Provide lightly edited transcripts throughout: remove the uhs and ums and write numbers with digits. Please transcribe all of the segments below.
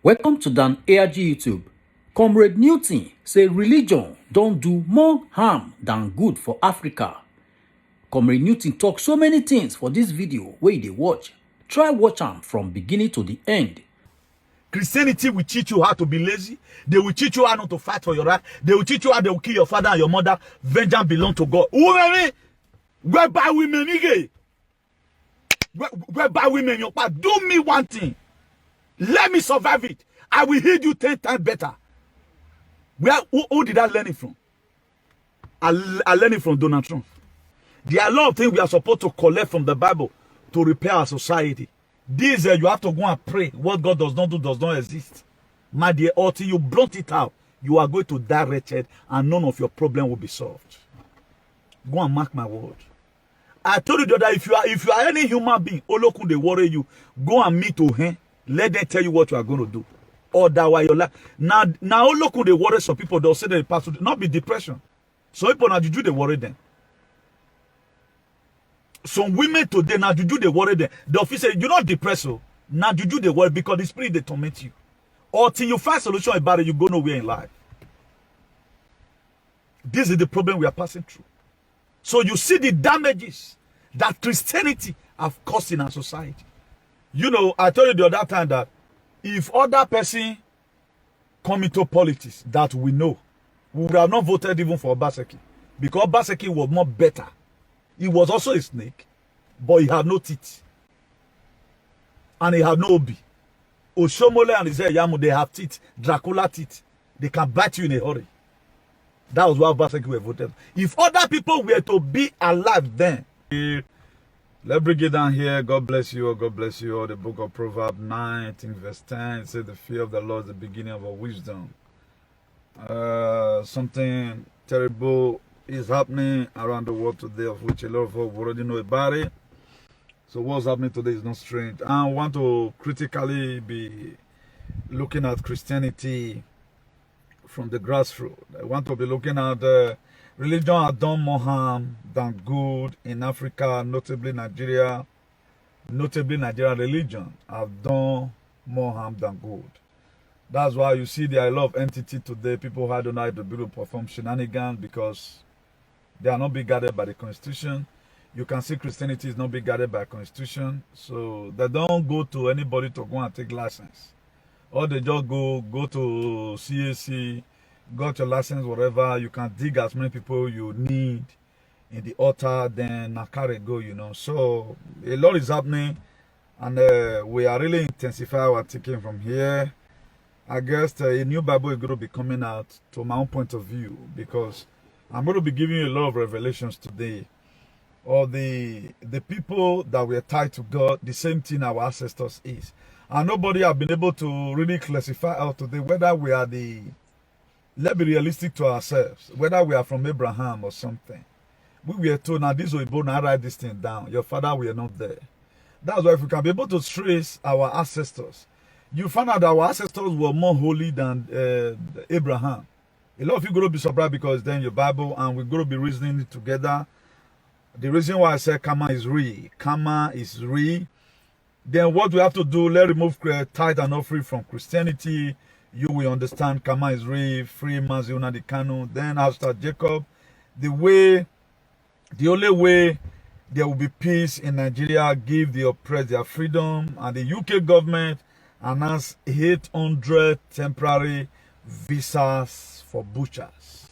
Welcome to Dan ARG YouTube. Comrade Newton say religion don't do more harm than good for Africa. Comrade Newton talk so many things for this video where you dey watch. Try watch am from beginning to the end. Christianity will teach you how to be lazy. They will teach you how not to fight for your right. They will teach you how they will kill your father and your mother. Vengeance belongs to God. Whereby women, whereby women, your part. Do me one thing. Let me survive it. I will heal you 10 times better. Who did I learn it from? I learned it from Donald Trump. There are a lot of things we are supposed to collect from the Bible to repair our society. This you have to go and pray. What God does not do does not exist. My dear, until you blunt it out, you are going to die wretched and none of your problem will be solved. Go and mark my word. I told you that if you are any human being, Olokun they worry you, go and meet Ohen. Let them tell you what you are going to do. Otherwise, your life. Now Olokun they worry some people. They'll say they pass to not be depression. Some people now juju they worry them. Some women today now juju they worry them. The officer, you're not depressed, so now juju they worry because the spirit they torment you. Or till you find solution about it, you go nowhere in life. This is the problem we are passing through. So you see the damages that Christianity have caused in our society. You know, I told you the other time that if other person come into politics that we know, we would have not voted even for Obaseki. Because Obaseki was more better. He was also a snake, but he had no teeth. And he had no obi. Oshomole and Yamu, they have teeth, Dracula teeth. They can bite you in a hurry. That was why Obaseki were voted. If other people were to be alive then, let's bring it down here. God bless you. God bless you. The book of Proverbs 19 verse 10. It says the fear of the Lord is the beginning of our wisdom. Something terrible is happening around the world today, of which a lot of us already know about it. So what's happening today is not strange. I want to critically be looking at Christianity from the grassroots. I want to be looking at religion has done more harm than good in Africa, notably Nigeria. Notably Nigerian religion have done more harm than good. That's why you see there are a lot of entities today. People who don't know how to be able to perform shenanigans because they are not being guided by the Constitution. You can see Christianity is not being guided by Constitution. So they don't go to anybody to go and take license. Or they just go to CAC, got your license, whatever. You can dig as many people you need in the altar, then carry go, you know. So a lot is happening, and we are really intensifying our thinking from here. I guess a new Bible is going to be coming out to my own point of view, because I'm going to be giving you a lot of revelations today. Or the people that were tied to God, the same thing our ancestors is. And nobody have been able to really classify out today whether we are let's be realistic to ourselves, whether we are from Abraham or something. We were told, now this will be now write this thing down. Your father were not there. That's why if we can be able to trace our ancestors, you find out that our ancestors were more holy than Abraham. A lot of you are going to be surprised because then your Bible and we're going to be reasoning it together. The reason why I said karma is real. Karma is real. Then what we have to do, let's remove tithe and offering from Christianity. You will understand karma is real, free Maziuna the Kanu. Then after Jacob, the only way there will be peace in Nigeria, give the oppressed their freedom. And the UK government announced 800 temporary visas for butchers.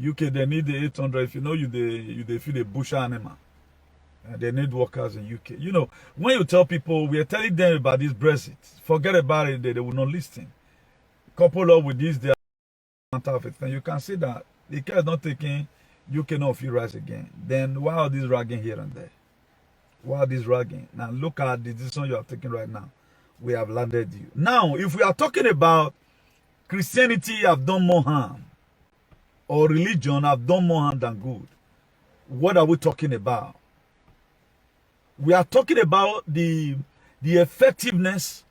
UK, they need the 800. If you know they feed a butcher animal. And they need workers in UK. You know, when you tell people, we are telling them about this Brexit, forget about it, they will not listen. Couple up with this, they are you can see that the care is not taking UK not feel rise again. Then why are these ragging here and there? Why are these ragging? Now look at the decision you are taking right now. We have landed you. Now, if we are talking about Christianity have done more harm, or religion have done more harm than good, what are we talking about? We are talking about the effectiveness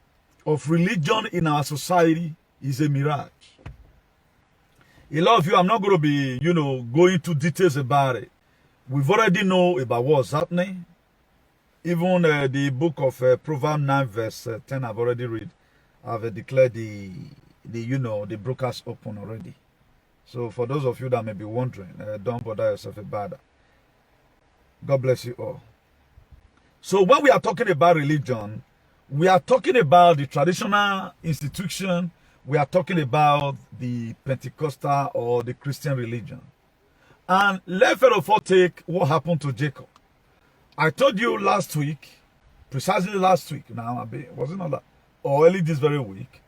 of religion in our society is a mirage. A lot of you, I'm not going to be, going into details about it. We've already know about what's happening. Even the book of Proverbs 9 verse 10 I've already read. have declared the the broadcast open already. So for those of you that may be wondering, don't bother yourself about that. God bless you all. So when we are talking about religion, we are talking about the traditional institution. We are talking about the Pentecostal or the Christian religion. And let's first of all take what happened to Jacob. I told you last week, precisely last week, now, was it not that? Or early this very week,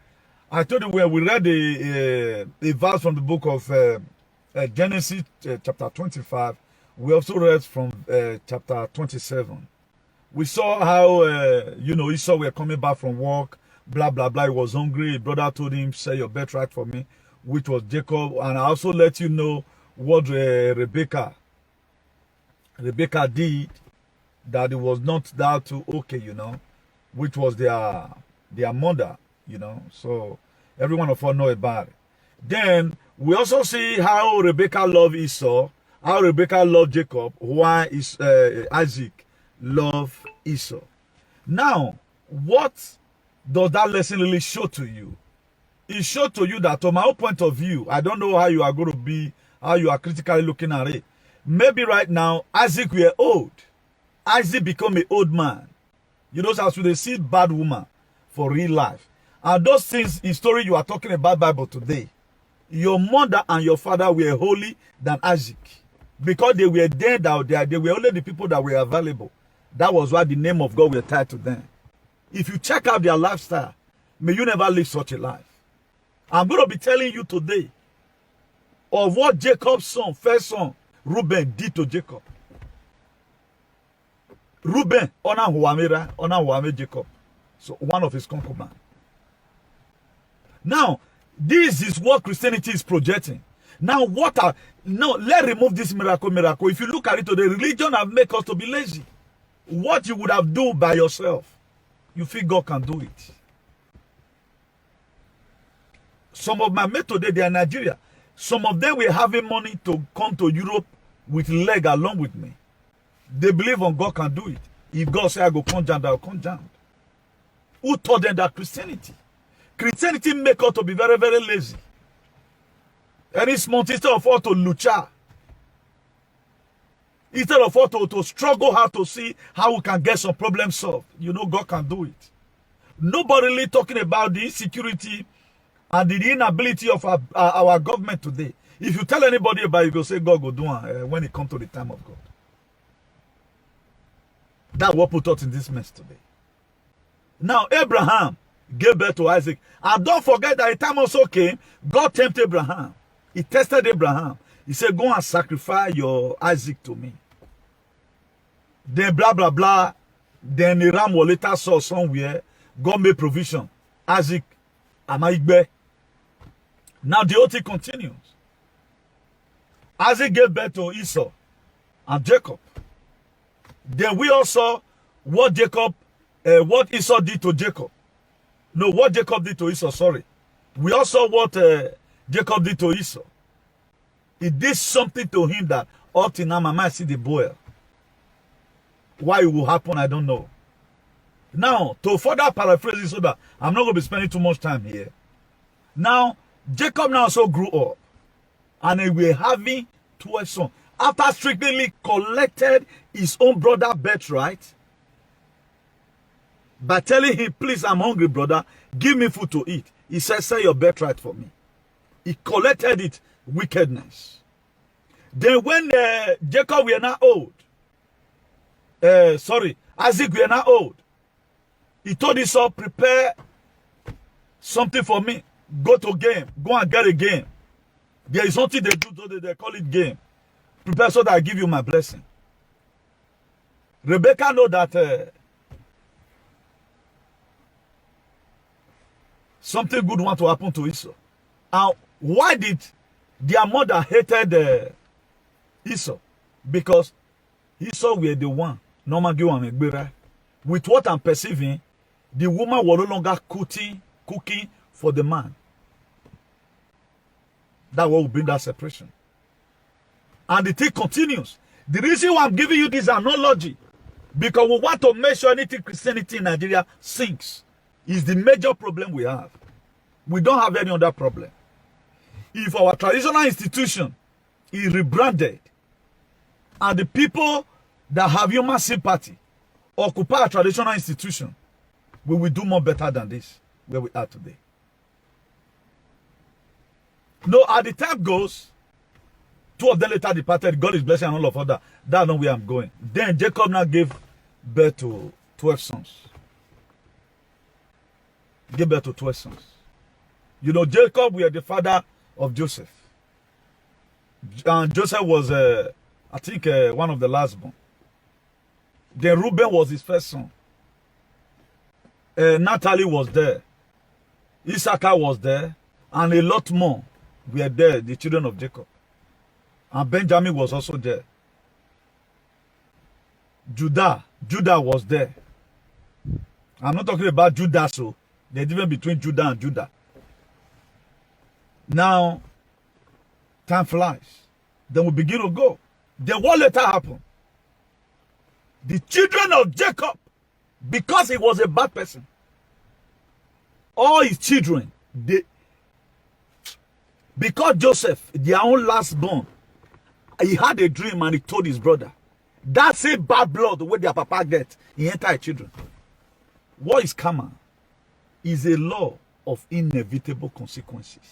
I told you where we read a verse from the book of Genesis chapter 25. We also read from chapter 27. We saw how, Esau were coming back from work, blah, blah, blah. He was hungry. His brother told him, sell your birthright for me, which was Jacob. And I also let you know what Rebecca did, that it was not that too okay, which was their mother, So every one of us know about it. Then we also see how Rebecca loved Esau, how Rebecca loved Jacob, why is Isaac loved Esau. Now, what does that lesson really show to you? It showed to you that, from my own point of view, I don't know how you are going to be, how you are critically looking at it. Maybe right now, Isaac were old. Isaac become an old man. As they see bad woman for real life. And those things in story you are talking about Bible today, your mother and your father were holy than Isaac. Because they were there, they were only the people that were available. That was why the name of God were tied to them. If you check out their lifestyle, may you never live such a life. I'm going to be telling you today of what Jacob's son, first son, Reuben, did to Jacob. Reuben, honor Jacob. So one of his concubines. Now, this is what Christianity is projecting. Now, let's remove this miracle. If you look at it today, religion have made us to be lazy. What you would have done by yourself, you feel God can do it. Some of my mates today, they are in Nigeria. Some of them were having money to come to Europe with leg along with me. They believe on God can do it. If God say I go come down, I'll come down. Who taught them that Christianity? Christianity make us to be very, very lazy. Any small instead of all to lucha. Instead of all to struggle hard to see how we can get some problems solved. God can do it. Nobody really talking about the insecurity and the inability of our government today. If you tell anybody about it, you go say God will do it when it comes to the time of God. That's what put us in this mess today. Now, Abraham gave birth to Isaac. And don't forget that the time also came, God tempted Abraham. He tested Abraham. He said, go and sacrifice your Isaac to me. Then blah, blah, blah. Then Abraham will later saw somewhere, God made provision. Isaac, Amaigbe. Now the whole thing continues. Isaac gave birth to Esau and Jacob. Then we also what Esau did to Jacob. No, what Jacob did to Esau, sorry. We also what Jacob did to Esau. He did something to him that up till now my mind see the boil. Why it will happen, I don't know. Now, to further paraphrase it so that I'm not going to be spending too much time here. Now, Jacob now also grew up. And they were having 12 sons. After strictly collected his own brother birthright, by telling him, please, I'm hungry, brother. Give me food to eat. He said, sell your birthright for me. He collected it, wickedness. Then when Jacob were now old, Isaac were now old, he told Esau, prepare something for me. Go to game. Go and get a game. There is something they do, they call it game. Prepare so that I give you my blessing. Rebecca know that something good want to happen to Esau. And why did their mother hated Esau? Because Esau were the one. With what I'm perceiving, the woman was no longer cooking for the man. That will bring that separation. And the thing continues. The reason why I'm giving you this analogy, because we want to make sure anything Christianity in Nigeria sinks. Is the major problem we have. We don't have any other problem. If our traditional institution is rebranded and the people that have human sympathy occupy a traditional institution, we will do more better than this where we are today. No, as the time goes, 2 of them later departed. God is blessing and all of that. That's not where I'm going. Then Jacob now gave birth to 12 sons. Gave birth to 12 sons. You know, Jacob was the father of Joseph. And Joseph was, I think, one of the last born. Then Reuben was his first son. Natalie was there. Issachar was there. And a lot more were there, the children of Jacob. And Benjamin was also there. Judah was there. I'm not talking about Judah, so there's a difference between Judah and Judah. Now, time flies. Then we begin to go. Then what later happened? The children of Jacob, because he was a bad person, all his children, because Joseph, their own last born, he had a dream and he told his brother. That same bad blood where their papa get, he entered children. What is karma? Is a law of inevitable consequences.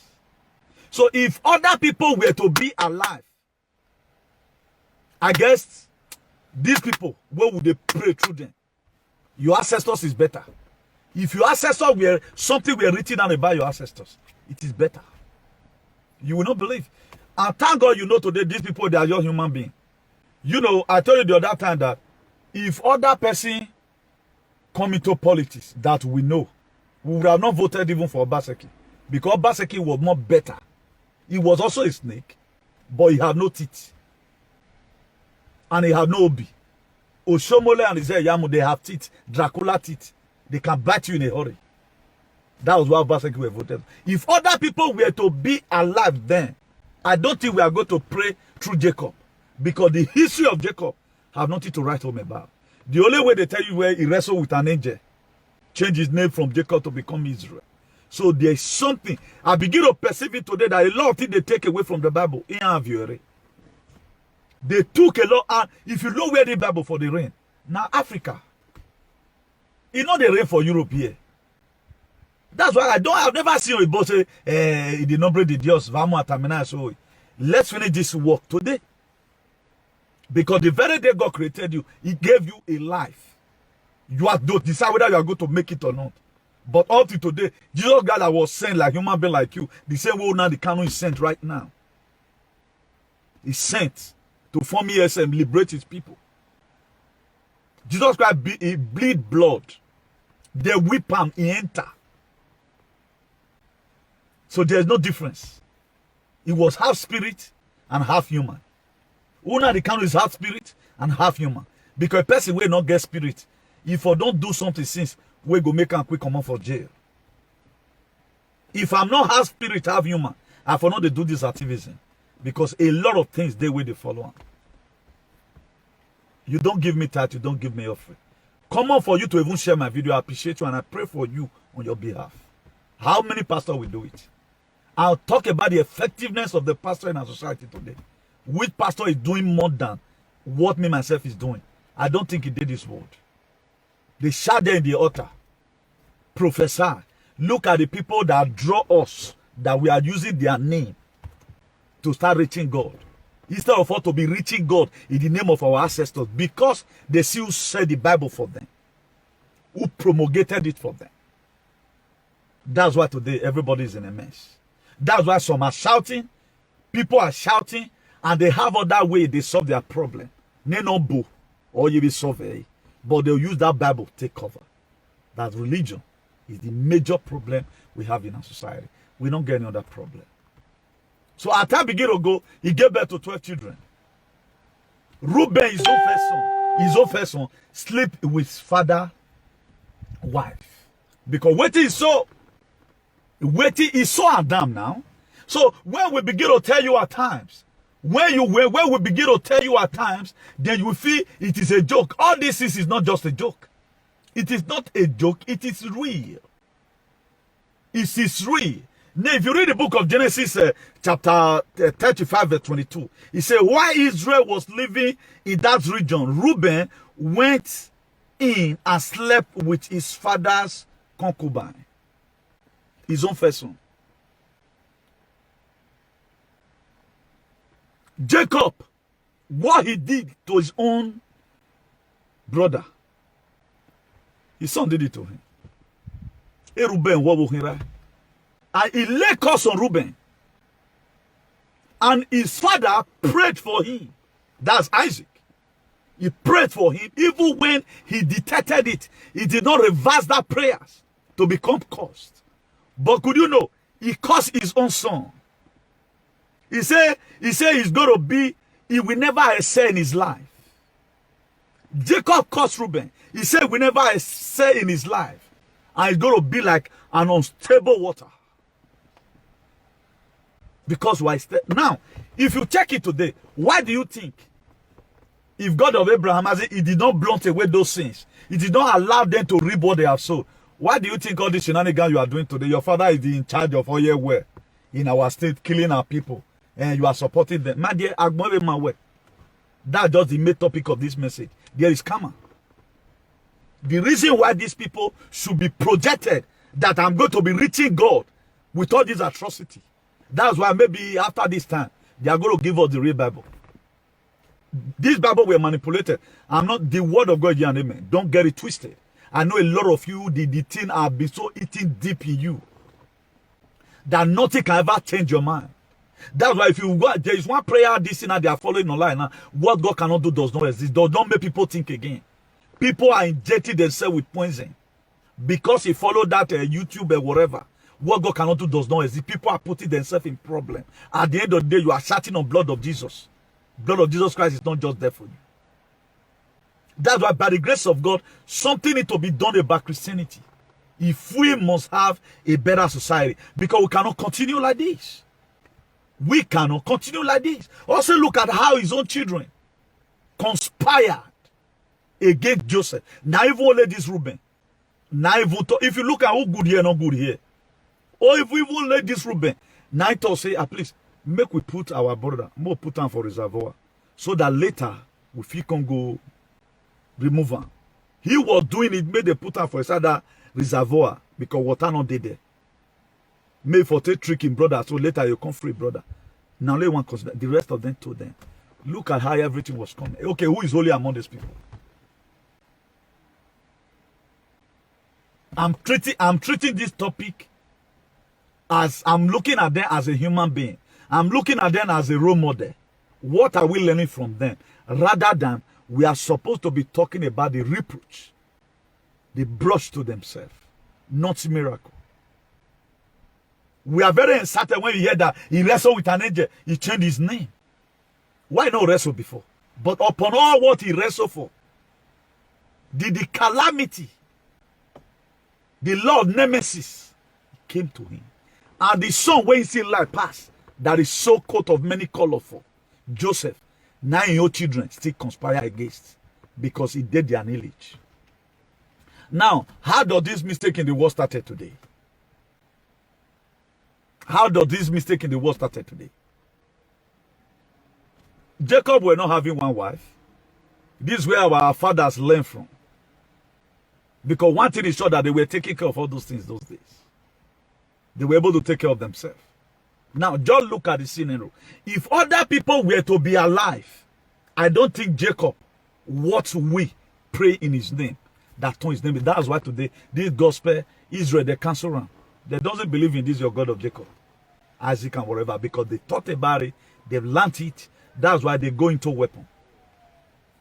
So if other people were to be alive, I guess these people, where would they pray through them? Your ancestors is better. If your ancestors were something were written down about your ancestors, it is better. You will not believe. And thank God you know today these people, they are your human beings. You know, I told you the other time that if other person come into politics that we know, we would have not voted even for Obaseki. Because Obaseki was more better. He was also a snake, but he had no teeth. And he had no obi. Oshomole and Izeyamu, they have teeth, Dracula teeth. They can bite you in a hurry. That was why Obaseki were voted. If other people were to be alive then, I don't think we are going to pray through Jacob. Because the history of Jacob have nothing to write home about. The only way they tell you where he wrestled with an angel, change his name from Jacob to become Israel. So there is something. I begin to perceive it today that a lot of things they take away from the Bible. They took a lot. And if you know where the Bible for the rain, now Africa, it's not the rain for Europe here. That's why I've never seen a boss say, the number de Dios, vamos a terminar. So let's finish this work today. Because the very day God created you, He gave you a life. You have to decide whether you are going to make it or not. But up to today, Jesus God that was sent like human being like you, the same way now the canon is sent right now. He's sent to form ESM, liberate his people. Jesus Christ, he bleed blood. They whip him, he enter. So there's no difference. He was half spirit and half human. Una the canon is half spirit and half human. Because a person will not get spirit. If I don't do something since, we go make a quick come out for jail. If I'm not half spirit, half human, I for not to do this activism. Because a lot of things they will follow on. You don't give me that, you don't give me offering. Come on for you to even share my video. I appreciate you and I pray for you on your behalf. How many pastors will do it? I'll talk about the effectiveness of the pastor in our society today. Which pastor is doing more than what me myself is doing? I don't think he did this word. They shout there in the altar. Professor, look at the people that draw us, that we are using their name to start reaching God. Instead of us to be reaching God in the name of our ancestors, because they still said the Bible for them, who promulgated it for them. That's why today everybody is in a mess. That's why some are shouting, people are shouting, and they have other way they solve their problem. They no bo or you be survey, but they'll use that Bible to take cover. That religion is the major problem we have in our society. We don't get any other problem. So at time begin to go, he gave birth to 12 children. Reuben, his own first son, sleep with his father's wife. Because waiting is so Adam now. So when we begin to tell you at times, when we begin to tell you at times, then you will feel it is a joke. All this is not just a joke. It is not a joke, it is real. It is real. Now, if you read the book of Genesis, chapter 35, verse 22, it says, while Israel was living in that region, Reuben went in and slept with his father's concubine, his own first son. Jacob, what he did to his own brother, his son did it to him. Hey, Reuben, what will he write? And he laid curse on Reuben. And his father prayed for him. That's Isaac. He prayed for him. Even when he detected it, he did not reverse that prayers to become cursed. But could you know, he cursed his own son. He said he's going to be, he will never excel in his life. Jacob cursed Reuben. He said he will never excel in his life. And it's going to be like an unstable water. Because why? Now, if you check it today, why do you think if God of Abraham has it, he did not blunt away those sins, he did not allow them to reap what they have sown, why do you think all this shenanigans you are doing today? Your father is in charge of oil well in our state, killing our people, and you are supporting them. My dear, that's just the main topic of this message. There is karma. The reason why these people should be projected that I'm going to be reaching God with all this atrocity. That's why maybe after this time, they are going to give us the real Bible. This Bible were manipulated. I'm not the word of God, yeah and amen. Don't get it twisted. I know a lot of you, the thing have been so eating deep in you that nothing can ever change your mind. That's why if you go, there is one prayer this and they are following online now. What God cannot do does not exist. Does not make people think again. People are injecting themselves with poison because he followed that YouTube or whatever. What God cannot do does not exist. People are putting themselves in problem. At the end of the day, you are shouting on blood of Jesus. Blood of Jesus Christ is not just there for you. That's why by the grace of God, something needs to be done about Christianity. If we must have a better society, because we cannot continue like this. We cannot continue like this. Also look at how his own children conspired against Joseph. Now even only this Reuben. Now even if you look at who good here, not good here. Or if we won't let this Reuben, now it will say, please, make we put our brother, more put on for reservoir. So that later, if he can go remove him. He was doing it, made they put on for a reservoir because water not did there. Made for take tricking brother, so later you come free brother. Now let one consider, the rest of them told them, look at how everything was coming. Okay, who is holy among these people? I'm treating this topic as I'm looking at them as a human being. I'm looking at them as a role model. What are we learning from them? Rather than we are supposed to be talking about the reproach they brought to themselves, not miracle. We are very uncertain when we hear that he wrestled with an angel, he changed his name. Why not wrestle before? But upon all what he wrestled for, the calamity, the Lord Nemesis came to him. And the son when he see life pass, that is so coat of many colors for Joseph. Now your children still conspire against because he did their knowledge. Now, how does this mistake in the world started today? How does this mistake in the world started today? Jacob were not having one wife. This is where our fathers learned from. Because one thing is sure that they were taking care of all those things those days. They were able to take care of themselves. Now, just look at the scenario. If other people were to be alive, I don't think Jacob, what we pray in his name, that turn his name. That's why today, this gospel, Israel, they cancel around. They doesn't believe in this, your God of Jacob, Isaac and whatever, because they thought about it, they've learned it. That's why they go into weapon.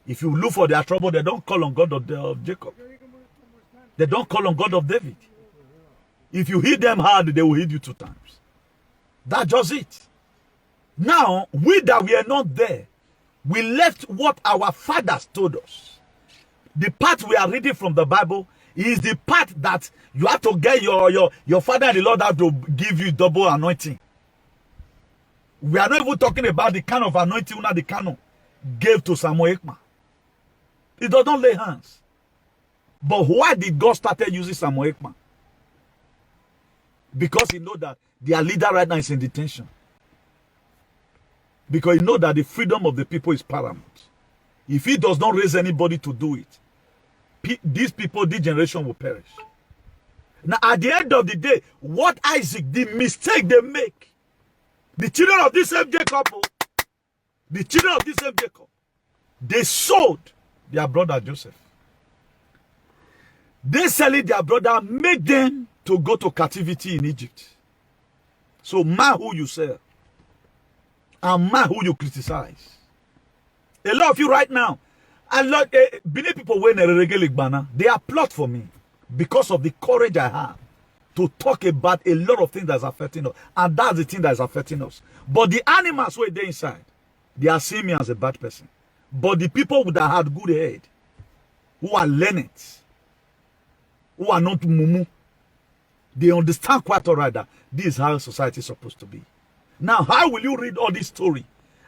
If you look for their trouble, they don't call on God of Jacob. They don't call on God of David. If you hit them hard, they will hit you 2 times. That's just it. Now, we that we are not there, we left what our fathers told us. The part we are reading from the Bible is the part that you have to get your father and the Lord have to give you double anointing. We are not even talking about the kind of anointing that the canon gave to Samuel Ekman. It does not lay hands. But why did God start using Samuel Ekman? Because he know that their leader right now is in detention. Because he know that the freedom of the people is paramount. If he does not raise anybody to do it, these people, this generation will perish. Now, at the end of the day, what Isaac, the mistake they make, the children of this same Jacob, the children of this same Jacob, they sold their brother Joseph. They selling their brother, make them to go to captivity in Egypt. So, man who you sell, and man who you criticize. A lot of you right now, a lot many people when they applaud for me because of the courage I have to talk about a lot of things that's affecting us. And that's the thing that's affecting us. But the animals who are there inside, they are seeing me as a bad person. But the people that had good head, who are learned, who are not mumu, they understand quite all right that this is how society is supposed to be. Now, how will you read all this story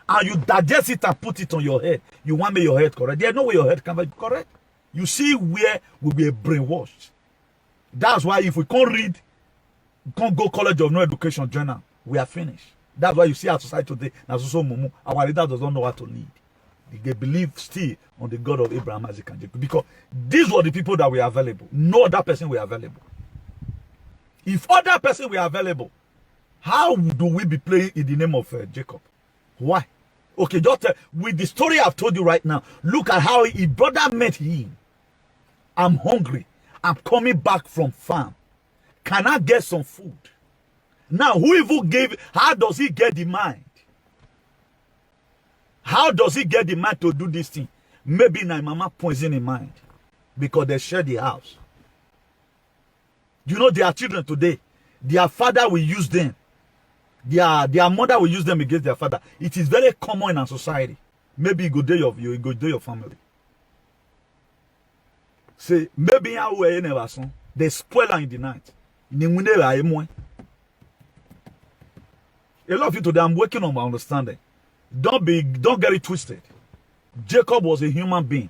and you digest it and put it on your head? You want me your head correct? There's no way your head can be correct. You see where we'll be brainwashed. That's why if we can't read, can't go College of No Education journal, we are finished. That's why you see our society today, that's also mumu. Our leader does not know how to lead. They believe still on the God of Abraham, Isaac, and Jacob. Because these were the people that were available. No other person were available. If other person were available, how do we be playing in the name of Jacob? Why? Okay, just with the story I've told you right now, look at how his brother met him. I'm hungry. I'm coming back from farm. Can I get some food? Now, who even gave, how does he get the mind? How does he get the mind to do this thing? Maybe my mama poison in mind because they share the house. You know, their children today, their father will use them. Their mother will use them against their father. It is very common in our society. Maybe you go do your family. Say, maybe they spoil her in the night. A lot of you today, I'm working on my understanding. Don't get it twisted. Jacob was a human being.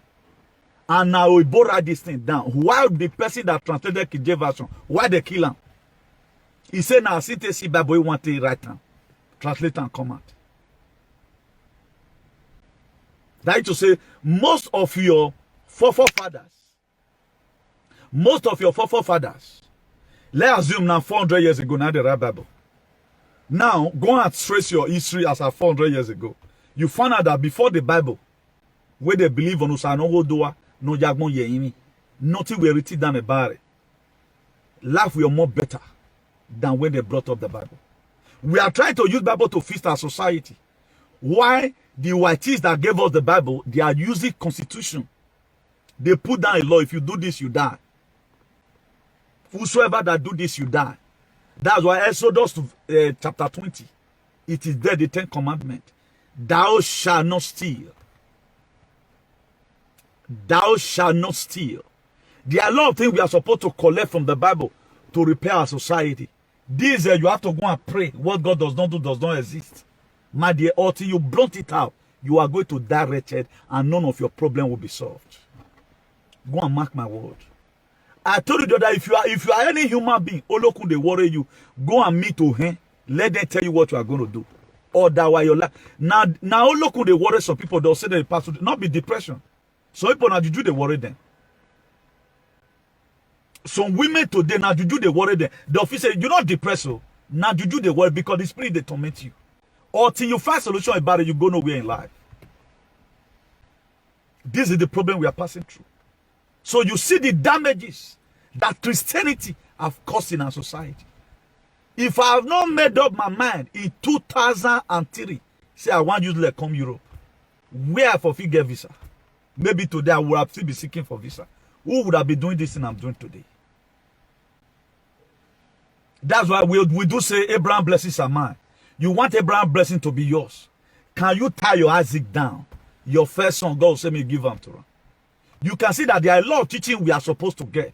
And now we write this thing down. Why the person that translated KJ version, why they kill him? He said, now, since they see Bible, you want to write down. Translate and come out. That is to say, most of your forefathers, let's assume now 400 years ago, now they write Bible. Now, go and trace your history as of 400 years ago. You find out that before the Bible, where they believe on Usano, no Jagmon Yeimi, nothing will written down about it. Life will more better than when they brought up the Bible. We are trying to use Bible to fix our society. Why the whiteys that gave us the Bible, they are using constitution. They put down a law, if you do this, you die. Whosoever that do this, you die. That's why Exodus chapter 20, it is there, the 10 commandments. Thou shalt not steal. Thou shalt not steal. There are a lot of things we are supposed to collect from the Bible to repair our society. This you have to go and pray. What God does not do does not exist. My dear, until you blunt it out, you are going to die wretched and none of your problem will be solved. Go and mark my word. I told you that if you are any human being, Olokun they worry you, go and meet him. Let them tell you what you are going to do. Or that while your life. Now Olokun they worry some people, they'll say they pass not be depression. Some people now juju they worry them. Some women today now juju they worry them. The officer, you're not depressed, so now juju they worry because the spirit they torment you. Or till you find solution about it, you go nowhere in life. This is the problem we are passing through. So you see the damages that Christianity have caused in our society. If I have not made up my mind in 2003, say I want you to come Europe, where I for get visa, maybe today I would have still be seeking for visa. Who would have been doing this thing I'm doing today? That's why we do say Abraham blessings are mine. You want Abraham blessing to be yours. Can you tie your Isaac down? Your first son, God will say me give him to him. You can see that there are a lot of teaching we are supposed to get.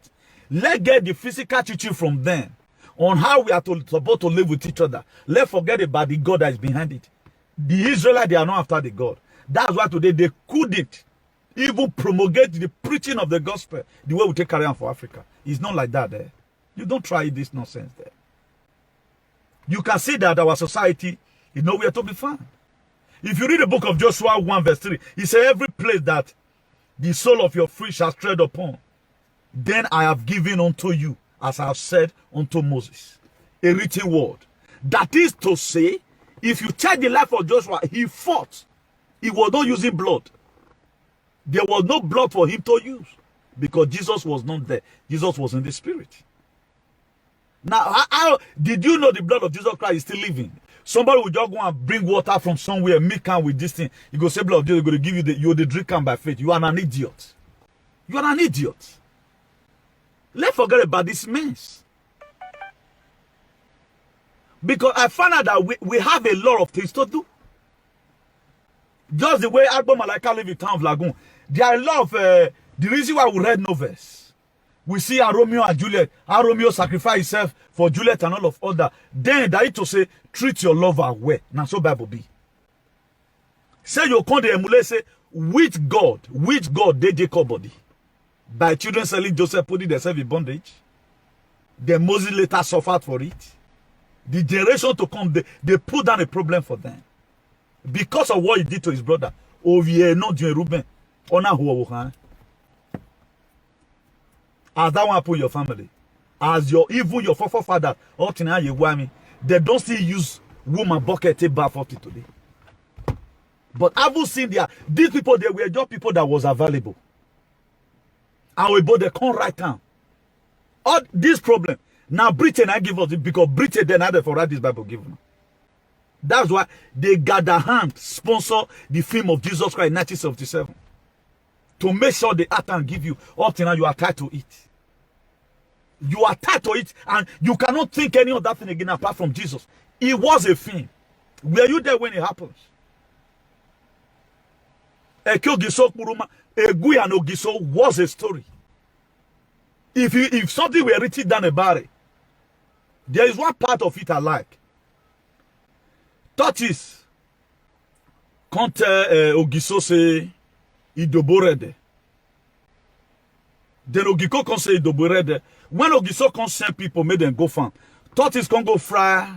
Let's get the physical teaching from them on how we are supposed to live with each other. Let's forget about the God that is behind it. The Israelites, they are not after the God. That's why today they couldn't even promulgate the preaching of the gospel the way we take carry on for Africa. It's not like that there. You don't try this nonsense there. you can see that our society is nowhere to be found. If you read the book of Joshua 1 verse 3, he said, every place that the sole of your feet shall tread upon, then I have given unto you, as I have said unto Moses. A written word. That is to say, if you check the life of Joshua, he fought. He was not using blood. There was no blood for him to use, because Jesus was not there. Jesus was in the spirit. Now, how did you know the blood of Jesus Christ is still living? Somebody will just go and bring water from somewhere, mix can with this thing. You go say blood of Jesus, going to give you you're the drink can by faith. You are an idiot. You are an idiot. Let's forget about this mess. Because I found out that we have a lot of things to do. Just the way Agbo Malaika live in town of Lagoon. There are a lot of, the reason why we read novels. We see how Romeo and Juliet, how Romeo sacrificed himself for Juliet and all of other. Then that is to say, treat your lover well. Now so Bible be. Say you come to emulate, say, which God they Jacob body? By children selling Joseph, putting themselves in bondage. Then Moses later suffered for it. The generation to come, they put down a problem for them. Because of what he did to his brother. Ovie no Reuben. Honor who as that one happen in your family. As even your forefather, they don't still use woman bucket to bath for today. But have you seen these people, they were just people that was available. And we both they come right now. All this problem. Now Britain I give us it because Britain then had for write this Bible given. That's why they gather hand sponsor the film of Jesus Christ in 1977. To make sure they act and give you up till now you are tied to it. You are tied to it and you cannot think any other thing again apart from Jesus. It was a film. Were you there when it happens? Ekyo Giso Kuruma, Egui and Ogiso was a story. If something were written down about it, there is one part of it I like. Tortoise. Quand Ogiso say Idoborede. Then Ogiko can say Idoborede. When Ogiso can send people, make them go farm. Tortoise can go fry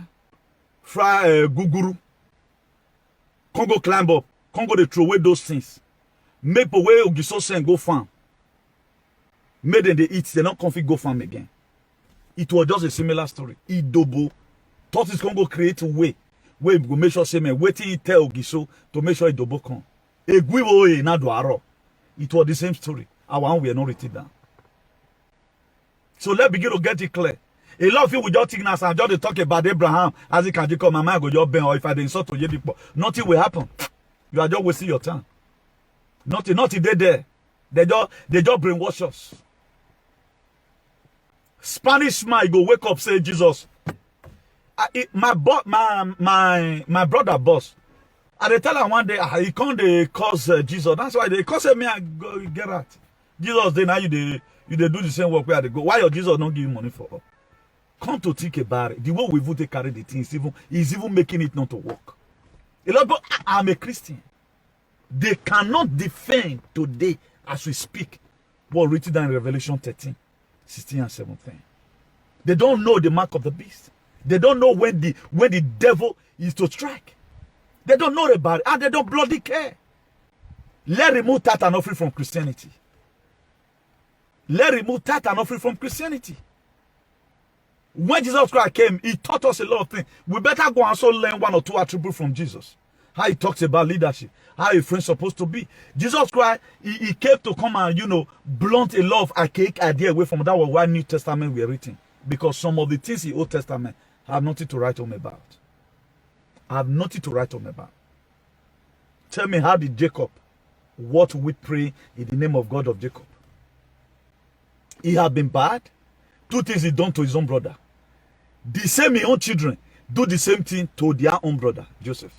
guguru. Can go climb up. Can go to throw away those things. Make the way Ogiso send go farm. Make them they eat. They don't config go farm again. It was just a similar story. Idobo. Tortoise can go create a way. Where we go make sure say man waiting he tell Ogiso to make sure Idobo come. It was the same story. Our own we are not written down. So let's begin to get it clear. A lot of you will just think now and just talk about Abraham as he can just come, my mind go just bend, or if I insult to you people, nothing will happen. You are just wasting your time. Nothing they there. They just brainwash us. Spanish man go wake up say Jesus. My brother boss. And they tell him one day he can't cause Jesus. That's why they cause me and go get out. Jesus then now you do the same work where they go. Why your Jesus don't give you money for? Come to think about it. The way we would carry the things is even making it not to work. A lot of people, I'm a Christian. They cannot defend today as we speak what written down in Revelation 13, 16 and 17. They don't know the mark of the beast. They don't know when the devil is to strike. They don't know about it and they don't bloody care. Let's remove that and offering from Christianity. Let's remove that and offering from Christianity. When Jesus Christ came, he taught us a lot of things. We better go and also learn one or two attributes from Jesus. How he talks about leadership, how a friend's supposed to be. Jesus Christ, he came to come and, blunt a lot of archaic idea away from that was why New Testament were written. Because some of the things in Old Testament have nothing to write home about. I have nothing to write home about. Tell me, how did Jacob, what we pray in the name of God of Jacob? He had been bad. Two things he done to his own brother. The same his own children do the same thing to their own brother, Joseph.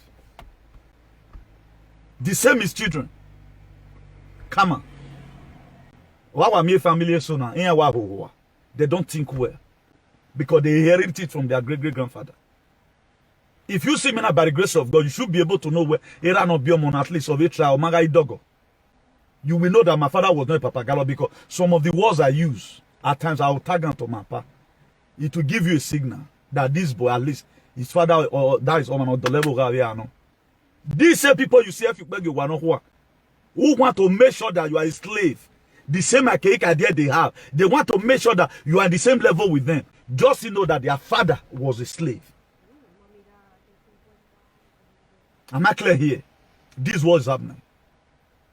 The same his children. Come on. They don't think well. Because they inherited it from their great-great-grandfather. If you see me now by the grace of God, you should be able to know where era not be on at least of a trial, Magai Dogo. You will know that my father was not a papagalo because some of the words I use, at times I will tag them to my papa. It will give you a signal that this boy, at least, his father, or that is on the level. These same people you see, if you beg you who want to make sure that you are a slave, the same archaic idea they have. They want to make sure that you are on the same level with them. Just to know that their father was a slave. Am I clear here? This is what's happening.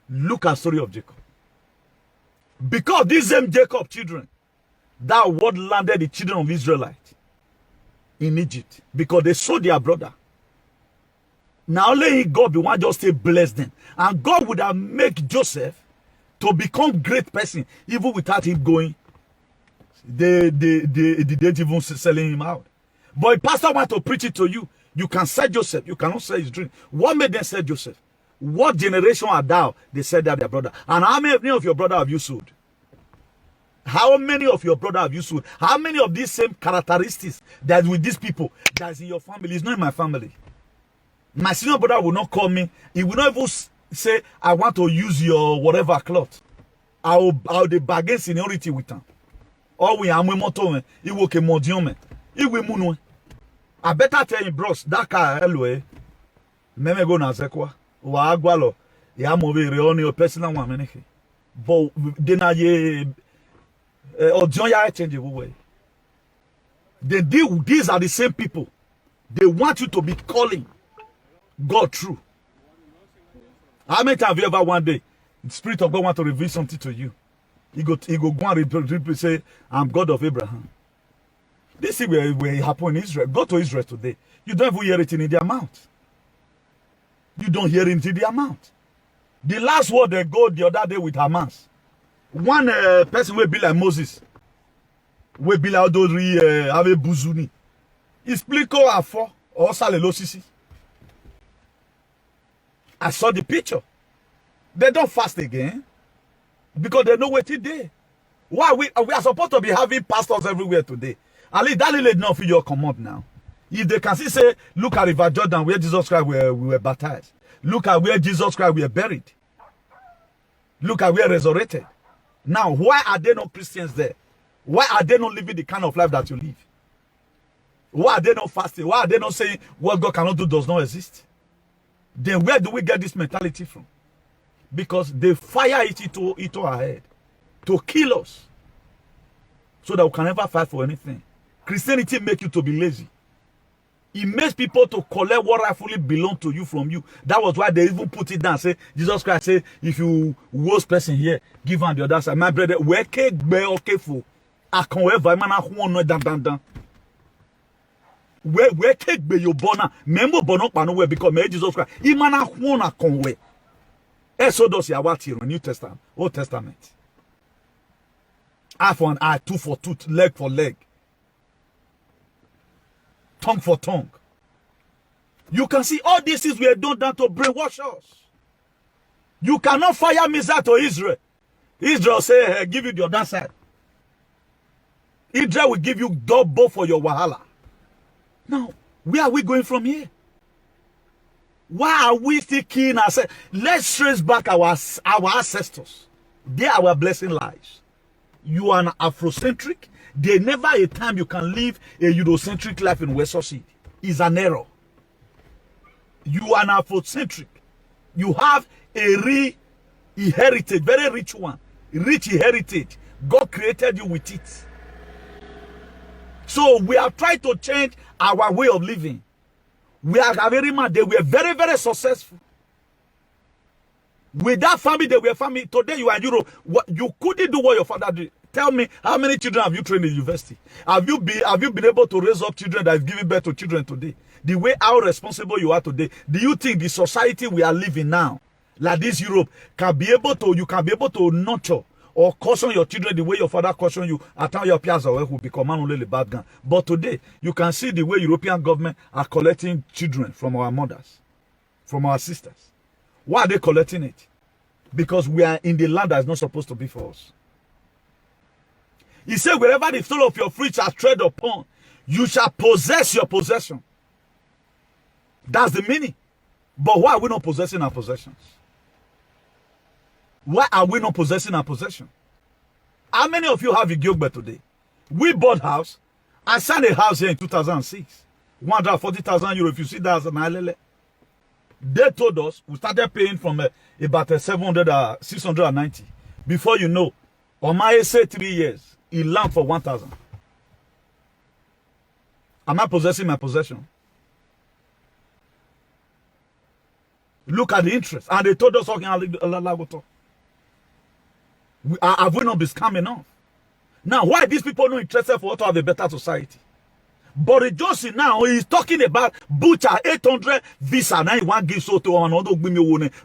Look at the story of Jacob. Because these same Jacob children, that what landed the children of Israelites in Egypt. Because they saw their brother. Now only God be one just to bless them. And God would have made Joseph to become great person even without him going. They didn't even selling him out. But if pastor want to preach it to you, you can sell Joseph. You cannot sell his dream. What made them sell Joseph? What generation are thou? They said that their brother. And how many of your brother have you sold? How many of your brother have you sold? How many of these same characteristics that with these people that's in your family? It's not in my family. My senior brother will not call me. He will not even say, I want to use your whatever cloth. I'll bargain seniority with him. Or we are moto. He will come more. He will move. I better tell you, bros, that car, hello, Meme go na zekwa. Wa agwalo. Ya mo be reoni o personal one meneke. But they na ye Odion ya change way. They deal. These are the same people. They want you to be calling God true. How many times have you ever one day the Spirit of God want to reveal something to you? He go go and say, I'm God of Abraham. This is where it happened in Israel. Go to Israel today. You don't even hear it in their mouth. You don't hear it in their mouth. The last word they go the other day with Hamas. One person will be like Moses. Will be like Odori Ave Buzuni. Explico a four or Salelosisi. I saw the picture. They don't fast again because they know what it is. Why we are supposed to be having pastors everywhere today. At least that lady not feel come up now. If they can see say, look at River Jordan where Jesus Christ we were baptized. Look at where Jesus Christ were buried. Look at where resurrected. Now, why are there no Christians there? Why are they not living the kind of life that you live? Why are they not fasting? Why are they not saying what God cannot do does not exist? Then where do we get this mentality from? Because they fire it into our head to kill us so that we can never fight for anything. Christianity makes you to be lazy. It makes people to collect what rightfully belongs to you from you. That was why they even put it down. Say, Jesus Christ say, if you worst person here, give on the other side. My brother, where cake be okay for? I can't ever man no dan. Where cake be your bona? Member bono pano because me Jesus Christ. Imana huona conwe. Exodus ya what here New Testament, Old Testament. Eye for an eye, tooth for tooth, leg for leg. Tongue for tongue. You can see all these things were done to brainwash us. You cannot fire missile to Israel. Israel say, hey, give you the other side. Israel will give you double for your wahala. Now, where are we going from here? Why are we still killing ourselves? Let's trace back our ancestors. They are our blessing lives. You are an Afrocentric. There never a time you can live a Eurocentric life in West City. It's an error. You are an Afrocentric. You have a heritage, very rich one. Rich heritage. God created you with it. So we are trying to change our way of living. We are very mad. They were very, very successful. With that family, they were family. Today you are in Europe. You couldn't do what your father did. Tell me, how many children have you trained in university? Have you been able to raise up children that is giving birth to children today? The way how responsible you are today. Do you think the society we are living now, like this Europe, can be able to nurture or caution your children the way your father cautioned you at time your peers who become only the bad guy? But today, you can see the way European government are collecting children from our mothers, from our sisters. Why are they collecting it? Because we are in the land that is not supposed to be for us. He said, wherever the sole of your feet shall tread upon, you shall possess your possession. That's the meaning. But why are we not possessing our possessions? Why are we not possessing our possession? How many of you have a Gilbert today? We bought house. I signed a house here in 2006. 140,000 euro. If you see that as an alele, they told us we started paying from about 690. Before you know, on my say 3 years, he land for 1,000. Am I possessing my possession? Look at the interest. And they told us, have we not been scam enough? Now, why these people not interested for us to have a better society? Boris Johnson now is talking about butcher 800 visa. Now he want to give so to another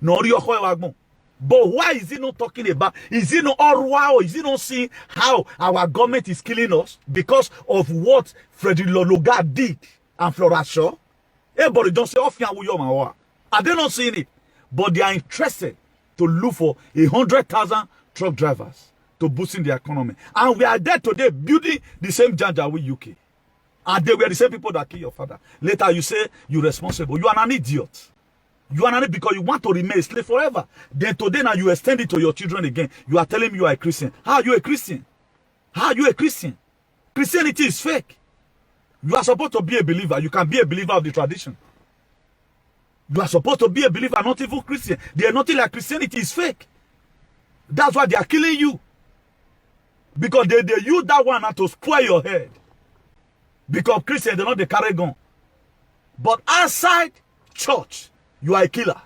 no. But why is he not talking about? Is he not all wow? Is he not seeing how our government is killing us because of what Frederick Lologa did and Flora Shaw? Everybody don't say off. Are they not seeing it? But they are interested to look for 100,000 truck drivers to boosting the economy. And we are there today building the same Janjaweed UK. And they were the same people that killed your father. Later you say you're responsible. You are an idiot. You are an idiot because you want to remain a slave forever. Then today now you extend it to your children again. You are telling me you are a Christian. How are you a Christian? How are you a Christian? Christianity is fake. You are supposed to be a believer. You can be a believer of the tradition. You are supposed to be a believer, not even Christian. They are nothing like Christianity is fake. That's why they are killing you. Because they use that one now to square your head. Because Christians, they know they carry gun. But outside church, you are a killer.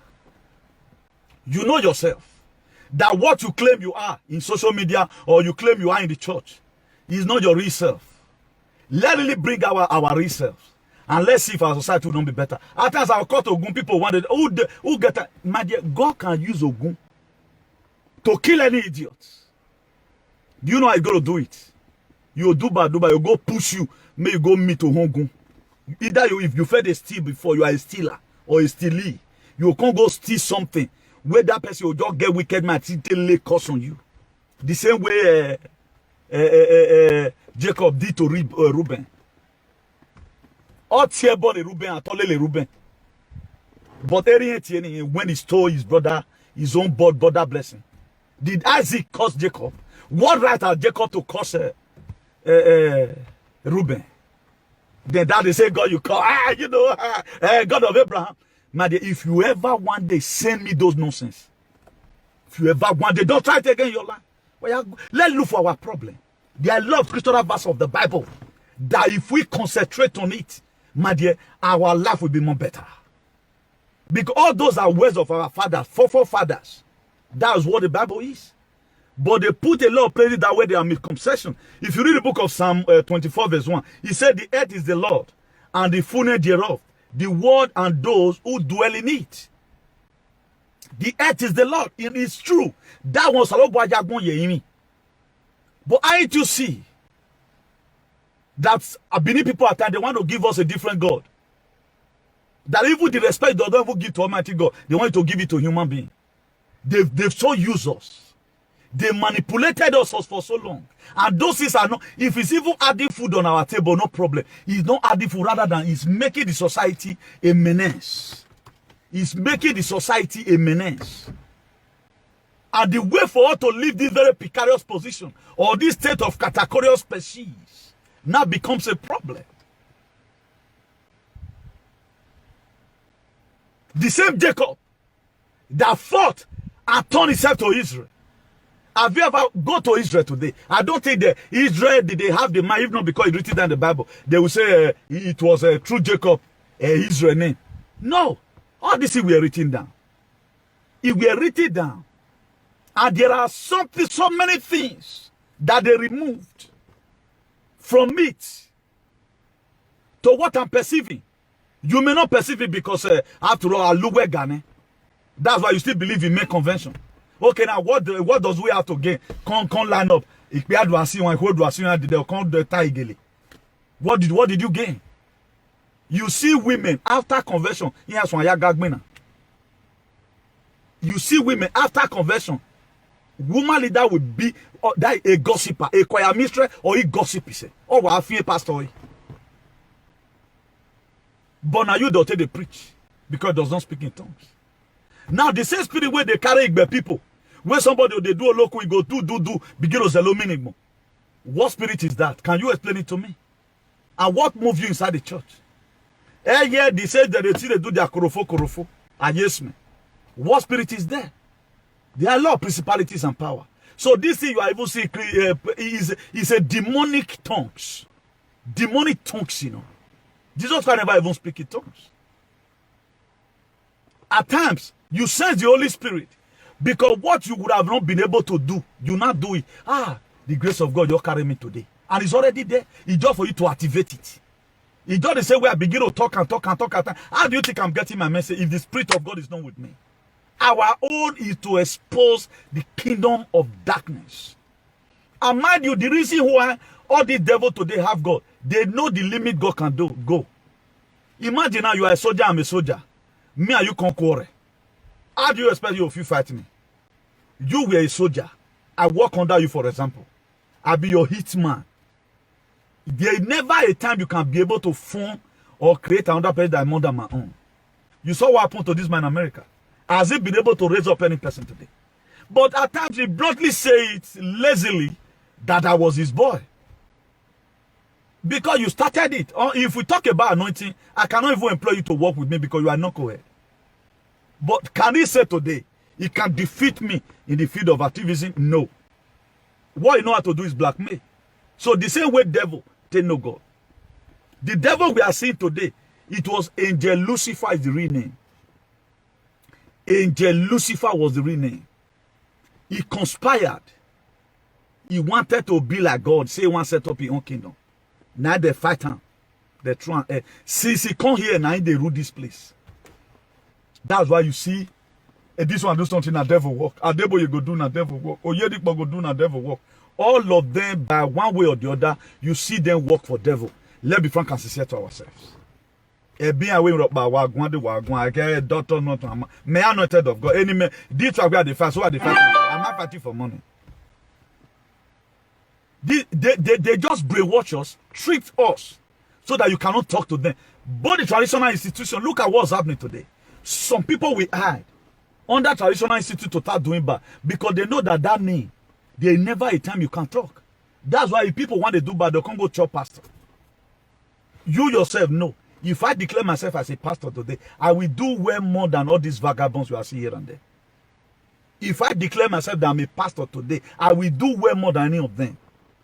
You know yourself. That what you claim you are in social media or you claim you are in the church is not your real self. Let's really bring our real selves. And let's see if our society will not be better. At times I'll call to Ogun, people wanted, who get that? My dear, God can use Ogun to kill any idiots. Do you know how he's going to do it? You do bad, you go push you, may you go meet to Ogun. Either if you fed a steal before, you are a stealer or a stealee. You can't go steal something where that person will just get wicked man till lay curse on you. The same way Jacob did to Reuben. All tear body Reuben and Tolele Reuben. But when he stole his brother, his own brother blessing. Did Isaac curse Jacob? What right had Jacob to curse Reuben? Then that they say God you call, God of Abraham. My dear, if you ever one day send me those nonsense, if you ever one day, don't try it again in your life. Well, let's look for our problem. There are a lot of scriptural verses of the Bible that if we concentrate on it, my dear, our life will be more better. Because all those are words of our fathers, forefathers. That's what the Bible is. But they put a lot of places that way they are misconception. If you read the book of Psalm 24 verse 1, he said the earth is the Lord and the fullness thereof, the world and those who dwell in it. The earth is the Lord. It is true. That was but I to see that Benin people at times they want to give us a different God. That even the respect they don't even give to Almighty God, they want to give it to human being. They've so used us. They manipulated us for so long. And those things are not, if it's even adding food on our table, no problem. It's not adding food rather than it's making the society a menace. It's making the society a menace. And the way for us to leave this very precarious position or this state of categorical species now becomes a problem. The same Jacob that fought and turned himself to Israel. Have you ever go to Israel today? I don't think that Israel did they have the mind, if not because it's written down in the Bible, they will say it was a true Jacob, Israel name. No, all this we are written down. If we are written down, and there are so many things that they removed from it to what I'm perceiving. You may not perceive it because after all, Aluwe Ghana. That's why you still believe in main convention. Okay, now what does we have to gain? Come line up. What did you gain? You see women after conversion. You see women after conversion. Woman leader will be that a gossiper, a choir mistress, or a gossip. Or a fear pastor. But now you don't take the preach because it does not speak in tongues. Now the same spirit where they carry the people. When somebody they do a local, we go do begin to sell minimum. What spirit is that? Can you explain it to me? And what moves you inside the church? Yeah, they say that they do their korofo. And yes, me. What spirit is there? There are a lot of principalities and power. So this thing you are even seeing is a demonic tongues. Demonic tongues, you know. Jesus can never even speak in tongues. At times, you sense the Holy Spirit. Because what you would have not been able to do, you not do it. The grace of God, you're carrying me today. And it's already there. It's just for you to activate it. It's just the same way I begin to talk. How do you think I'm getting my message if the Spirit of God is not with me? Our own is to expose the kingdom of darkness. And mind you, the reason why all these devils today have God, they know the limit God can go. Imagine now you are a soldier, I'm a soldier. Me and you can quarrel. How do you expect you if you fight me? You were a soldier. I work under you, for example. I'll be your hitman. There is never a time you can be able to form or create another person that is more than my own. You saw what happened to this man in America. Has he been able to raise up any person today? But at times he bluntly say it lazily that I was his boy. Because you started it. Or if we talk about anointing, I cannot even employ you to work with me because you are not co-head. But can he say today, he can defeat me in the field of activism? No. What you know how to do is blackmail. So the same way devil, they know God. The devil we are seeing today, it was Angel Lucifer is the real name. Angel Lucifer was the real name. He conspired. He wanted to be like God. Say he want to set up his own kingdom. Now they fight him. They try. Since he come here, now they rule this place. That's why you see, this one do something na devil work. Adebo you go do na devil work. Oyedipo go do na devil work. All of them, by one way or the other, you see them work for devil. Let's be frank and sincere to ourselves. Being away by wagwan, I get doctor not may anointed of God. Any man, this are where they fight. So are they fighting? I'm not fighting for money. They just brainwash us, trick us, so that you cannot talk to them. But the traditional institution, look at what's happening today. Some people will hide under traditional institute to start doing bad because they know that name, there is never a time you can talk. That's why if people want to do bad, they can't go chop pastor. You yourself know. If I declare myself as a pastor today, I will do well more than all these vagabonds you are seeing here and there. If I declare myself that I'm a pastor today, I will do well more than any of them.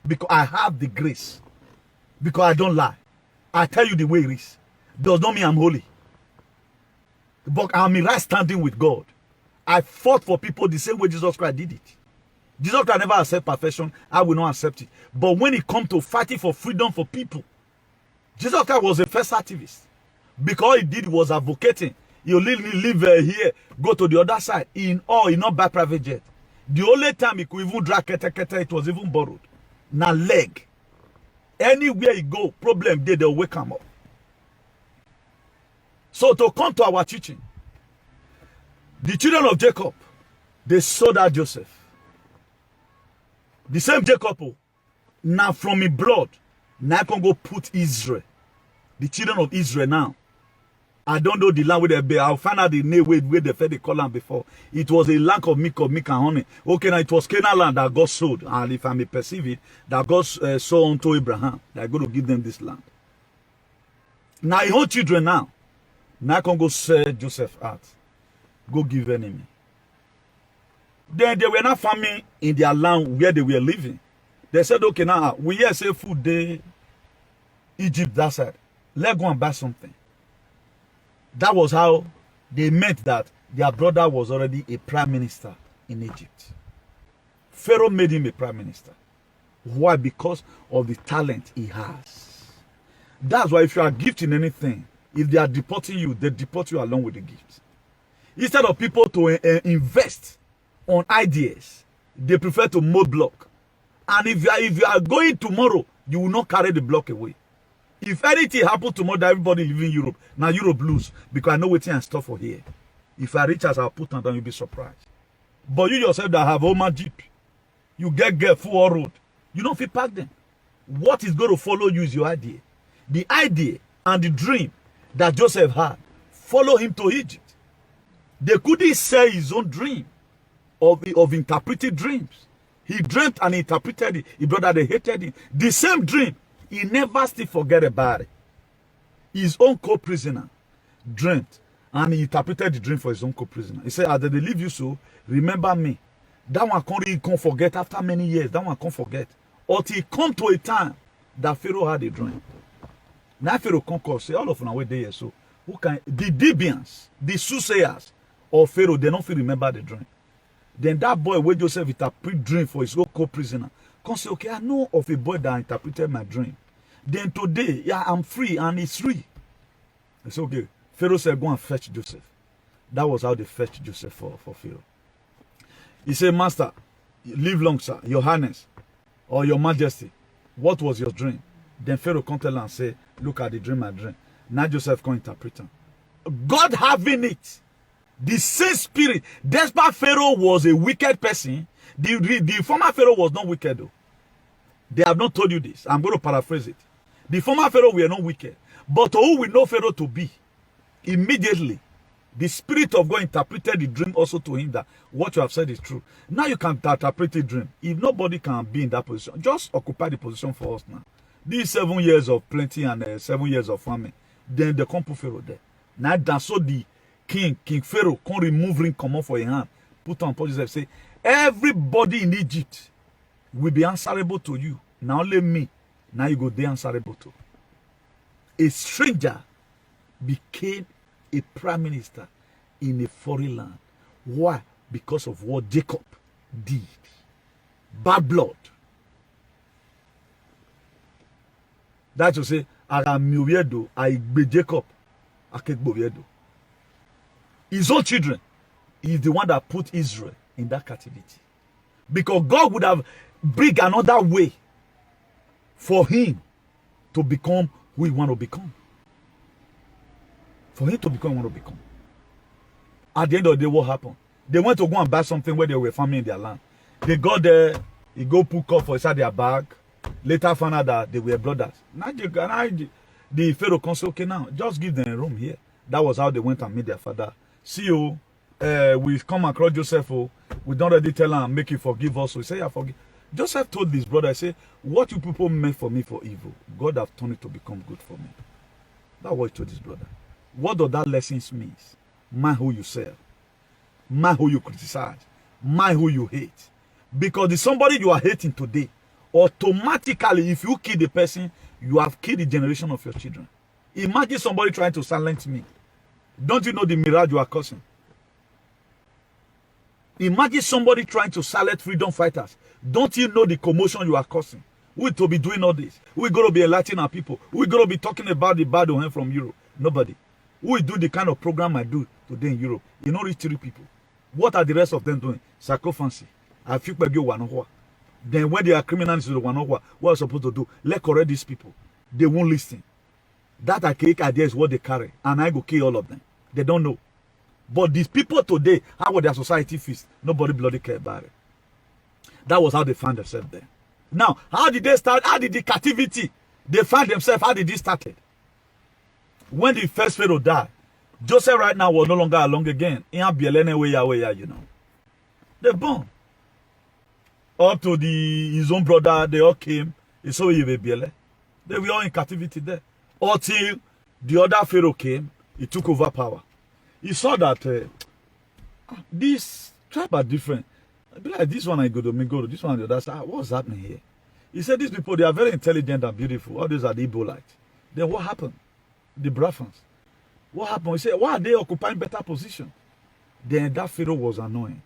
Because I have the grace. Because I don't lie. I tell you the way it is. Does not mean I'm holy. But I'm in right standing with God. I fought for people the same way Jesus Christ did it. Jesus Christ never accept perfection. I will not accept it. But when it comes to fighting for freedom for people, Jesus Christ was the first activist. Because all he did was advocating. You live here, go to the other side. He not buy private jet. The only time he could even drag kete, it was even borrowed. Now leg. Anywhere you go, problem there, they'll wake him up. So to come to our teaching, the children of Jacob, they sold out Joseph. The same Jacob, now from his blood, now can go put Israel. The children of Israel now. I don't know the land where they be. I'll find out the name where they fed the column before. It was a land of milk and honey. Okay, now it was Canaan land that God sold. And if I may perceive it, that God sold unto Abraham. They're going to give them this land. Now, his own children now can go sell Joseph out. Go give enemy. Then they were not farming in their land where they were living. They said, okay, now we here say food day, Egypt that side. Let's go and buy something. That was how they meant that their brother was already a prime minister in Egypt. Pharaoh made him a prime minister. Why? Because of the talent he has. That's why if you are gifted in anything, if they are deporting you, they deport you along with the gift. Instead of people to invest on ideas, they prefer to mold block. And if you are going tomorrow, you will not carry the block away. If anything happens tomorrow, everybody live in Europe. Now Europe lose because I know waiting and stuff for here. If I reach as I'll put on, then you'll be surprised. But you yourself that have Oma Jeep, you get full road. You don't feel pack them. What is going to follow you is your idea. The idea and the dream that Joseph had follow him to Egypt. They couldn't say his own dream of interpreted dreams. He dreamt and interpreted it. His brother, they hated him. The same dream. He never still forget about it. his own co-prisoner dreamt, and he interpreted the dream for his own co-prisoner. He said, as they leave you so, remember me. That one can't forget after many years. That one can't forget. Until it come to a time that Pharaoh had a dream. Now Pharaoh conquer, say, all of them are there. So, who can, the Dibians, the soothsayers of Pharaoh, they don't feel remember the dream. Then that boy, where Joseph interpret dream for his own co-prisoner, can say, okay, I know of a boy that interpreted my dream. Then today, yeah, I'm free and he's free. I said, okay. Pharaoh said, go and fetch Joseph. That was how they fetched Joseph for Pharaoh. He said, Master, live long, sir, your highness, or your majesty. What was your dream? Then Pharaoh come tell and say, look at the dream I dream. Now Joseph can interpret him. God having it. The same spirit. Despite Pharaoh was a wicked person, the former Pharaoh was not wicked though. They have not told you this. I'm going to paraphrase it. The former Pharaoh were not wicked. But who we know Pharaoh to be? Immediately, the spirit of God interpreted the dream also to him that what you have said is true. Now you can interpret the dream. If nobody can be in that position, just occupy the position for us now. These 7 years of plenty and 7 years of famine, then they come put Pharaoh there. Now that's so the King Pharaoh can remove ring command for your hand, put on Joseph, say, everybody in Egypt will be answerable to you. Now only me. Now you go there answerable to. A stranger became a prime minister in a foreign land. Why? Because of what Jacob did. Bad blood. That to say, I be Jacob. His own children is the one that put Israel in that captivity. Because God would have bring another way for him to become who he want to become. For him to become what he want to become. At the end of the day, what happened? They went to go and buy something where they were farming in their land. They got there, he go put cup inside their bag. Later found out that they were brothers. Now the Pharaoh can say, okay, now just give them a room here. That was how they went and meet their father. See you, we come across Joseph. Oh, we don't already tell him, make you forgive us. So he said, yeah, forgive. Joseph told his brother, I say, what you people meant for me for evil, God have turned it to become good for me. That's what he told his brother. What does that lesson mean? Mind who you serve. Mind who you criticize. Mind who you hate. Because the somebody you are hating today, automatically, if you kill the person, you have killed the generation of your children. Imagine somebody trying to silence me. Don't you know the mirage you are causing? Imagine somebody trying to silence freedom fighters. Don't you know the commotion you are causing? We're to be doing all this. We're going to be enlightening our people. We're going to be talking about the bad on from Europe. Nobody. We do the kind of program I do today in Europe. You know, reach 3 people. What are the rest of them doing? Psychophancy. I feel like you. Then when they are criminals to the one, what are supposed to do? Let's correct these people. They won't listen. That archaic idea is what they carry. And I go kill all of them. They don't know. But these people today, how would their society feel? Nobody bloody care about it. That was how they found themselves there. Now, how did they start? How did the captivity they find themselves? How did it started? When the first Pharaoh died, Joseph right now was no longer along again. You know. They're born. Up to his own brother, they all came. They were all in captivity there. Until the other Pharaoh came, he took over power. He saw that these tribes are different. I be like, this one I go to, this one on the other side. What's happening here? He said, these people, they are very intelligent and beautiful. All these are the Ibolite. Then what happened? The Braffans. What happened? He said, why are they occupying better position? Then that Pharaoh was annoyed.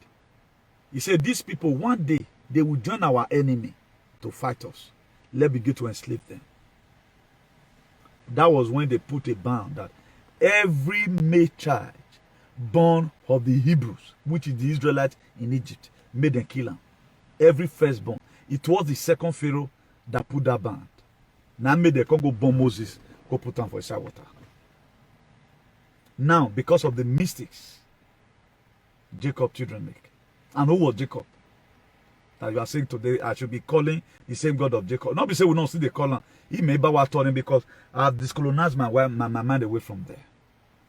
He said, these people, one day, they will join our enemy to fight us. Let's begin to enslave them. That was when they put a ban that every male child born of the Hebrews, which is the Israelites in Egypt, made them kill them. Every firstborn. It was the second Pharaoh that put that ban. Now made them go bomb Moses, go put them for inside water. Now, because of the mistakes Jacob children make. And who was Jacob? That you are saying today, I should be calling the same God of Jacob. Not be saying we don't see the calling. He may be what told him because I have discolonized my mind away from there.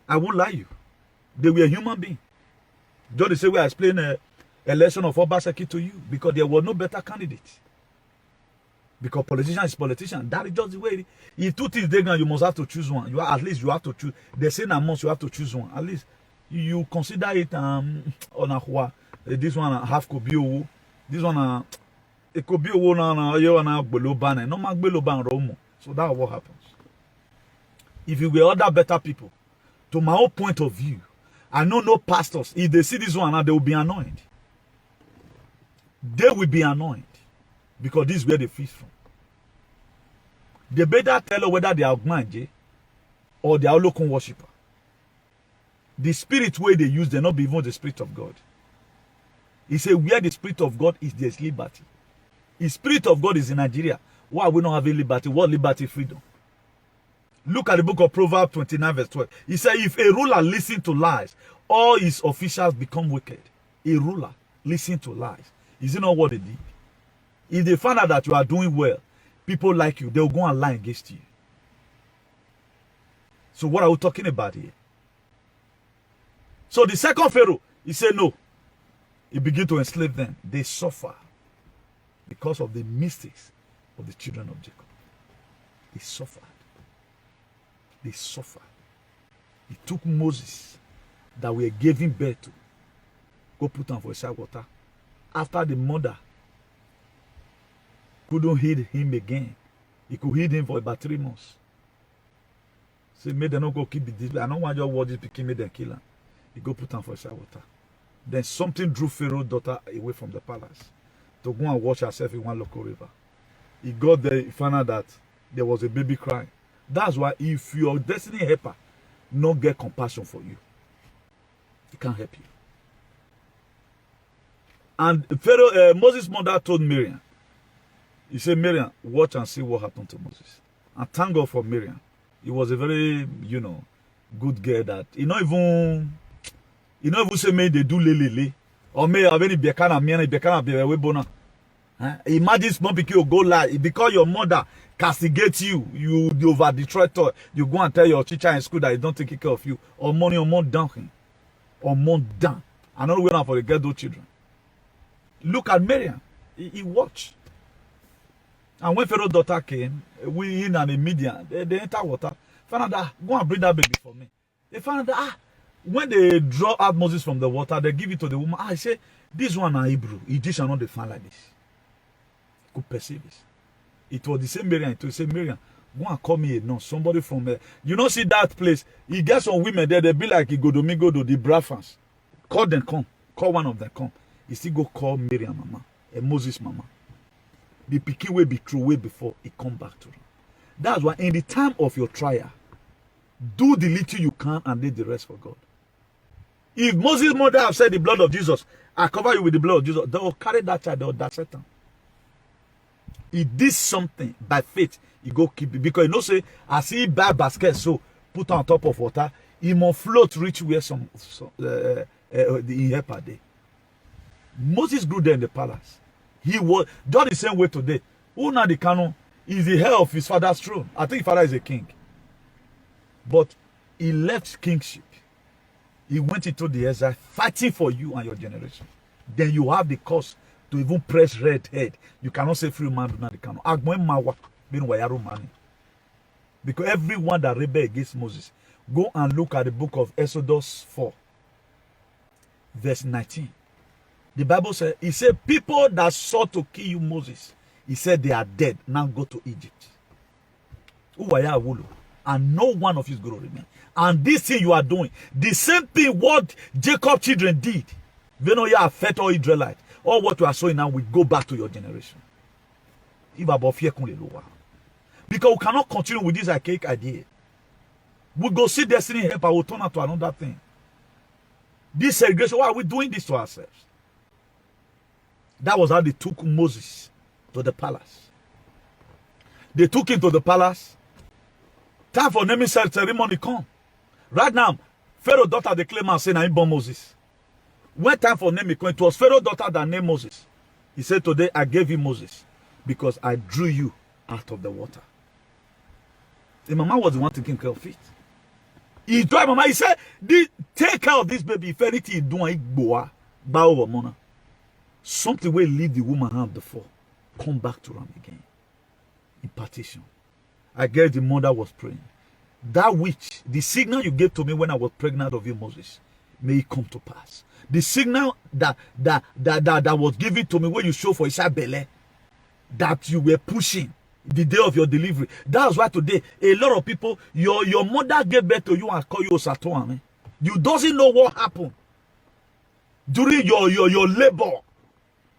I won't lie you. They were a human being. Just the same way I explained a lesson of Obaseki to you because there was no better candidate. Because politician is politician. That is just the way. If two things they you must have to choose one. At least you have to choose. They say na must you have to choose one. At least you consider it on a what. This one half could be owo. This one it could be owo na you na below ban. No man below ban romo. So that's what happens. If you were other better people, to my own point of view, I know no pastors. If they see this one now, they will be annoyed. They will be annoyed. Because this is where they feed from. They better tell her whether they are Ogmanje or they are local worshiper. The spirit way they use, they not be even the spirit of God. He said, where the spirit of God is, there's liberty. The spirit of God is in Nigeria. Why are we not having liberty? What liberty? Freedom. Look at the book of Proverbs 29 verse 12. He said, if a ruler listens to lies, all his officials become wicked. A ruler listens to lies. Is it not what they did? If they find out that you are doing well, people like you, they'll go and lie against you. So what are we talking about here? So the second Pharaoh, he said no. He began to enslave them. They suffer because of the mistakes of the children of Jacob. They suffered. They suffered. He took Moses that we were giving birth to. Go put on for side water. After the mother couldn't heed him again. He could heed him for about 3 months. Say, may they not go keep this. I don't want your word, this became made them kill him. He go put on for side water. Then something drew Pharaoh's daughter away from the palace to go and wash herself in one local river. He got there, he found out that there was a baby crying. That's why if your destiny helper not get compassion for you, he can't help you. And Pharaoh, Moses' mother told Miriam, he said, Miriam, watch and see what happened to Moses. And thank God for Miriam. He was a very, good girl that he not even say me they do lele. Or may have any bekana miana bekana be bona. Imagine small pikin you go lie because your mother castigates you, you over detractor, you go and tell your teacher in school that he don't take care of you, or money or more down him. Or more down. I don't wait for the get those children. Look at Miriam. He watched. And when Pharaoh's daughter came, we in and the media, they enter water. Found out, go and bring that baby for me. They found out, when they draw out Moses from the water, they give it to the woman. I say, this one are Hebrew. Egyptian not define like this. Could perceive this. It was the same Miriam. It was the same Miriam. Go and call me a no. Somebody from there. You don't see that place. He gets some women there. They be like Igodomigo, the Brafans. Call them come. Call one of them come. He still go call Miriam mama. And Moses mama. The pikin will be true way before he come back to them. That's why in the time of your trial, do the little you can and leave the rest for God. If Moses' mother have said the blood of Jesus, I cover you with the blood of Jesus, they will carry that child, they will die Satan. He did something by faith, he go keep it. Because you know say, as he buy basket, so put on top of water, he must float reach where the helper day. Moses grew there in the palace. He was done the same way today. Who now the canon is the heir of his father's throne. I think his father is a king. But he left kingship. He went into the exile fighting for you and your generation. Then you have the cause to even press red head. You cannot say free man do not the canon. Because everyone that rebelled against Moses, go and look at the book of Exodus 4, verse 19. The Bible said, he said, people that sought to kill you, Moses, he said they are dead. Now go to Egypt. And no one of you is going to remain. And this thing you are doing, the same thing what Jacob's children did. They know you affect all Israelites. All what you are showing now will go back to your generation. Because we cannot continue with this archaic idea. We go see destiny help, I will turn out to another thing. This segregation, why are we doing this to ourselves? That was how they took Moses to the palace. They took him to the palace. Time for naming ceremony come. Right now, Pharaoh's daughter they claim and say, "I born Moses." When time for naming come, it was Pharaoh's daughter that named Moses. He said, "Today I gave you Moses because I drew you out of the water." The mama was the one taking care of it. He told mama, he said, "Take care of this baby. If anything you do, I go over something will leave the woman hand before. Come back to him again." impartation. I guess the mother was praying. That which, the signal you gave to me when I was pregnant of you, Moses, may it come to pass. The signal that was given to me when you showed for Isabelle, that you were pushing the day of your delivery. That's why today, a lot of people, your mother gave birth to you and call you Osatoame. You doesn't know what happened during your labor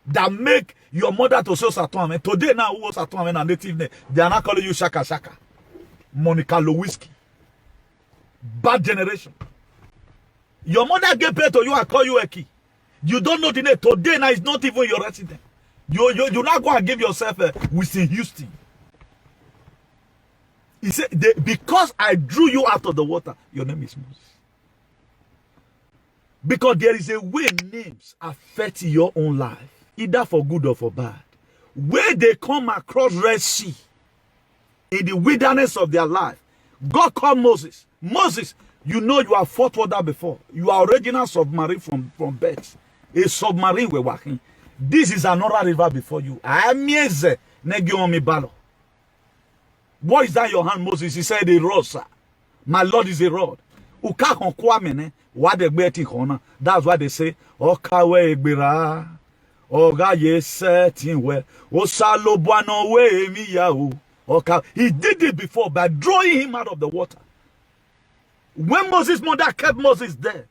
that make your mother to say Osatoame. Today now, who Osatoame and native name, they are not calling you Shaka Shaka. Monica Lewinsky. Bad generation. Your mother gave birth to you and call you Eki. You don't know the name. Today now is not even your resident. You not go and give yourself Winston Houston. He said, because I drew you out of the water, your name is Moses. Because there is a way names affect your own life, either for good or for bad. Where they come across Red Sea, in the wilderness of their life, God called Moses. Moses, you know you have fought water before. You are original submarine from birth. A submarine we're walking. This is another river before you. What is that in your hand, Moses? He said, a rod, sir. My Lord is a rod. That's why they say, Okawe egbera. Oga yesetinwe. Osalobuano we mi yahu. He did it before by drawing him out of the water. When Moses' mother kept Moses there,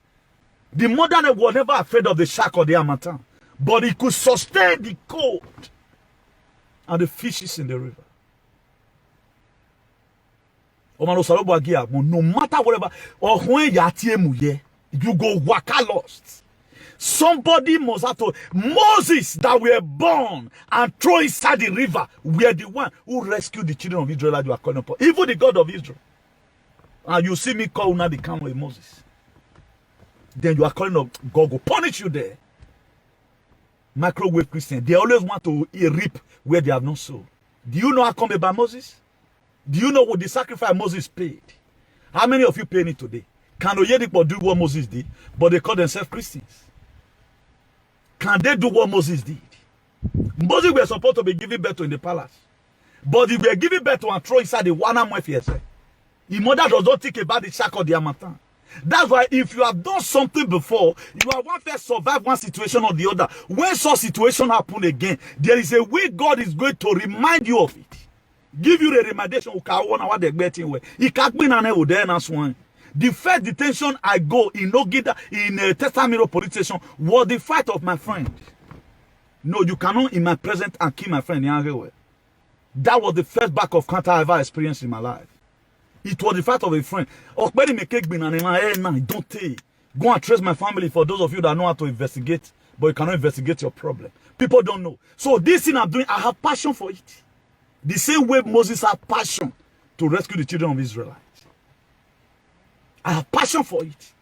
the mother was never afraid of the shark or the harmattan, but he could sustain the cold and the fishes in the river. No matter whatever, or when you go waka lost. Somebody must have to. Moses that were born and thrown inside the river were the one who rescued the children of Israel that you are calling upon. Even the God of Israel. And you see me call now the camel of Moses. Then you are calling up God will punish you there. Microwave Christian. They always want to reap where they have not sown. Do you know how come about Moses? Do you know what the sacrifice Moses paid? How many of you paying it today? Can Oyedipo do what Moses did? But they call themselves Christians. Can they do what Moses did? Moses were supposed to be giving birth to in the palace. But they were giving birth to and throw inside the one mwefiese. His mother does not think about the shark or the harmattan. That's why if you have done something before, you have one first survive one situation or the other. When such situation happen again, there is a way God is going to remind you of it. Give you the remindation. The first detention I go in Nogida, in Testamiro police station, was the fight of my friend. No, you cannot in my presence and kill my friend. That was the first back of counter I ever experienced in my life. It was the fight of a friend. Don't take. Go and trace my family for those of you that know how to investigate, but you cannot investigate your problem. People don't know. So this thing I'm doing, I have passion for it. The same way Moses had passion to rescue the children of Israel. I have passion for it.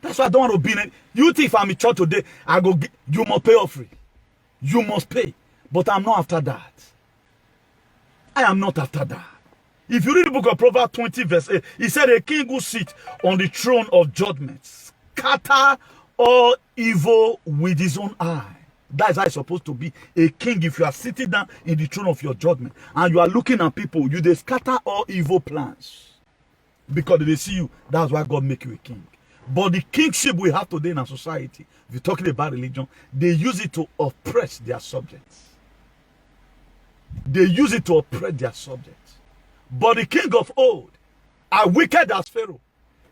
That's why I don't want to be in it. You think if I'm in church today, I go, you must pay offering. You must pay. But I'm not after that. I am not after that. If you read the book of Proverbs 20 verse 8, he said a king who sits on the throne of judgment, scatter all evil with his own eye. That is how it's supposed to be. A king, if you are sitting down in the throne of your judgment and you are looking at people, you they scatter all evil plans. Because they see you, that's why God make you a king. But the kingship we have today in our society, if you're talking about religion, they use it to oppress their subjects. They use it to oppress their subjects. But the king of old, as wicked as Pharaoh,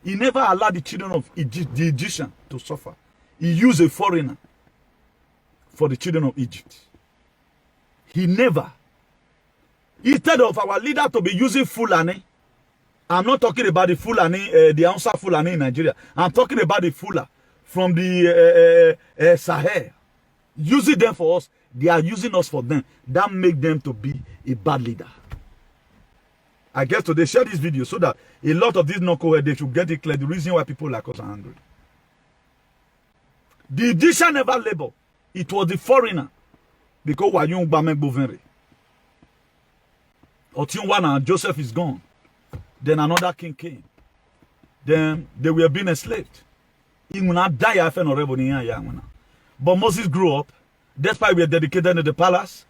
he never allowed the children of the Egyptians to suffer. He used a foreigner for the children of Egypt. He never. Instead of our leader to be using Fulani, I'm not talking about the Fulani, the Hausa Fulani in Nigeria. I'm talking about the Fula from the Sahel. Using them for us. They are using us for them. That make them to be a bad leader. I guess today share this video so that a lot of these knuckleheads, they should get it clear the reason why people like us are angry. The Egyptian never labor. It was the foreigner. Because Wayung Bamek Bovenre. Otiunwana and Joseph is gone. Then another king came. Then they were being enslaved. But Moses grew up. Despite we were dedicated to the palace,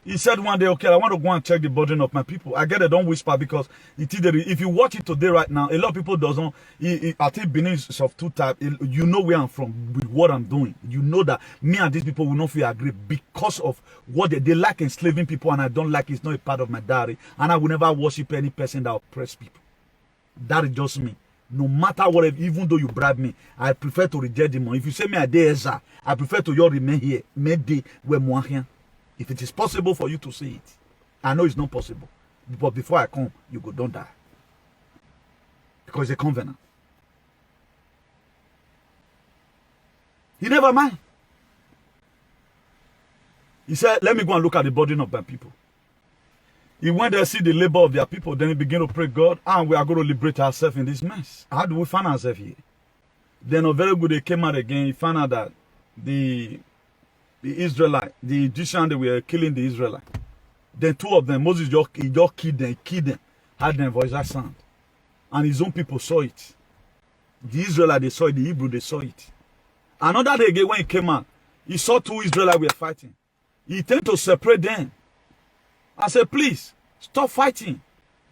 He said one day, okay, I want to go and check the burden of my people. I get it, don't whisper, because if you watch it today right now, a lot of people doesn't, I think Benin is of two types. You know where I'm from with what I'm doing. You know that me and these people will not feel agree because of what they like enslaving people, and I don't like it. It's not a part of my diary. And I will never worship any person that oppress people. That is just me. No matter what, even though you bribe me, I prefer to reject the money. If you say me a day, I prefer to you remain here. Maybe we're more here. If it is possible for you to see it, I know it's not possible. But before I come, you go, don't die. Because it's a covenant. He never mind. He said, let me go and look at the burden of my people. He went there, see the labor of their people, then he began to pray, God, and we are going to liberate ourselves in this mess. How do we find ourselves here? Then a very good day came out again. He found out that the Israelite, the Egyptian, they were killing the Israelite. Then two of them, Moses just killed them, had their voice that sound. And his own people saw it. The Israelite, they saw it, the Hebrew, they saw it. Another day again, when he came out, he saw two Israelites were fighting. He tended to separate them. I said, please, stop fighting.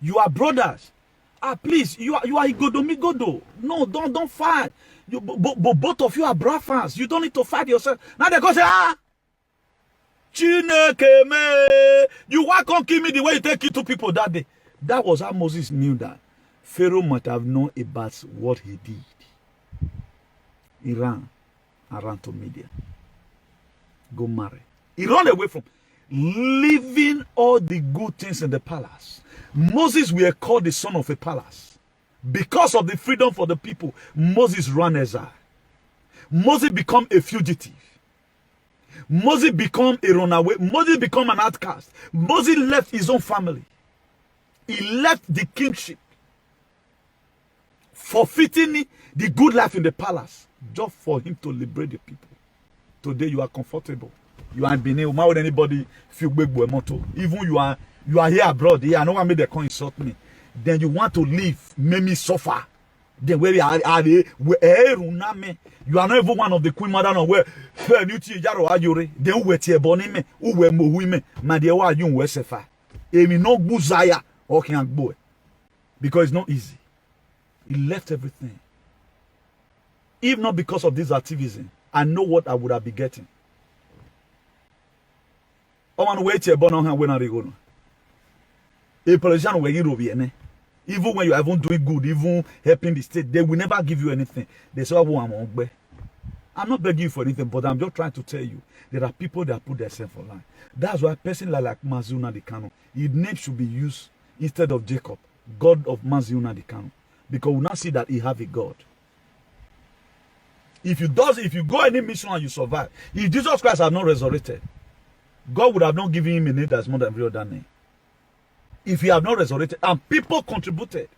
You are brothers. Please, you are Igodomigodo. No, don't fight. Both of you are brothers. You don't need to fight yourself. Now they go say, Chineke me. You why can't kill me the way you take it to people that day? That was how Moses knew that Pharaoh might have known about what he did. He ran to Midian. Go marry. He ran away from leaving all the good things in the palace. Moses were called the son of a palace. Because of the freedom for the people, Moses ran exile. Moses became a fugitive. Moses became a runaway. Moses became an outcast. Moses left his own family. He left the kingship, forfeiting the good life in the palace, just for him to liberate the people. Today you are comfortable. You are in Benin. Why would anybody feel big boy moto? Even you are here abroad. Yeah, I know I made the coin insult me. Then you want to leave, make me suffer. Then where you are you are not even one of the queen mother. No, where you then we tie boni me, who we mohui me, my dear, why you we suffer? Emi no buzaya or can boy, because it's not easy. He left everything. If not because of this activism, I know what I would have been getting. Even when you are even doing good, even helping the state, they will never give you anything. They say, I'm not begging you for anything, but I'm just trying to tell you there are people that put themselves for life. That's why a person like Mazi Nnamdi Kanu, his name should be used instead of Jacob, God of Mazi Nnamdi Kanu, because we now see that he have a God. If you go any mission and you survive, if Jesus Christ had not resurrected, God would have not given him a name that's more than every other name. If he had not resurrected, and people contributed,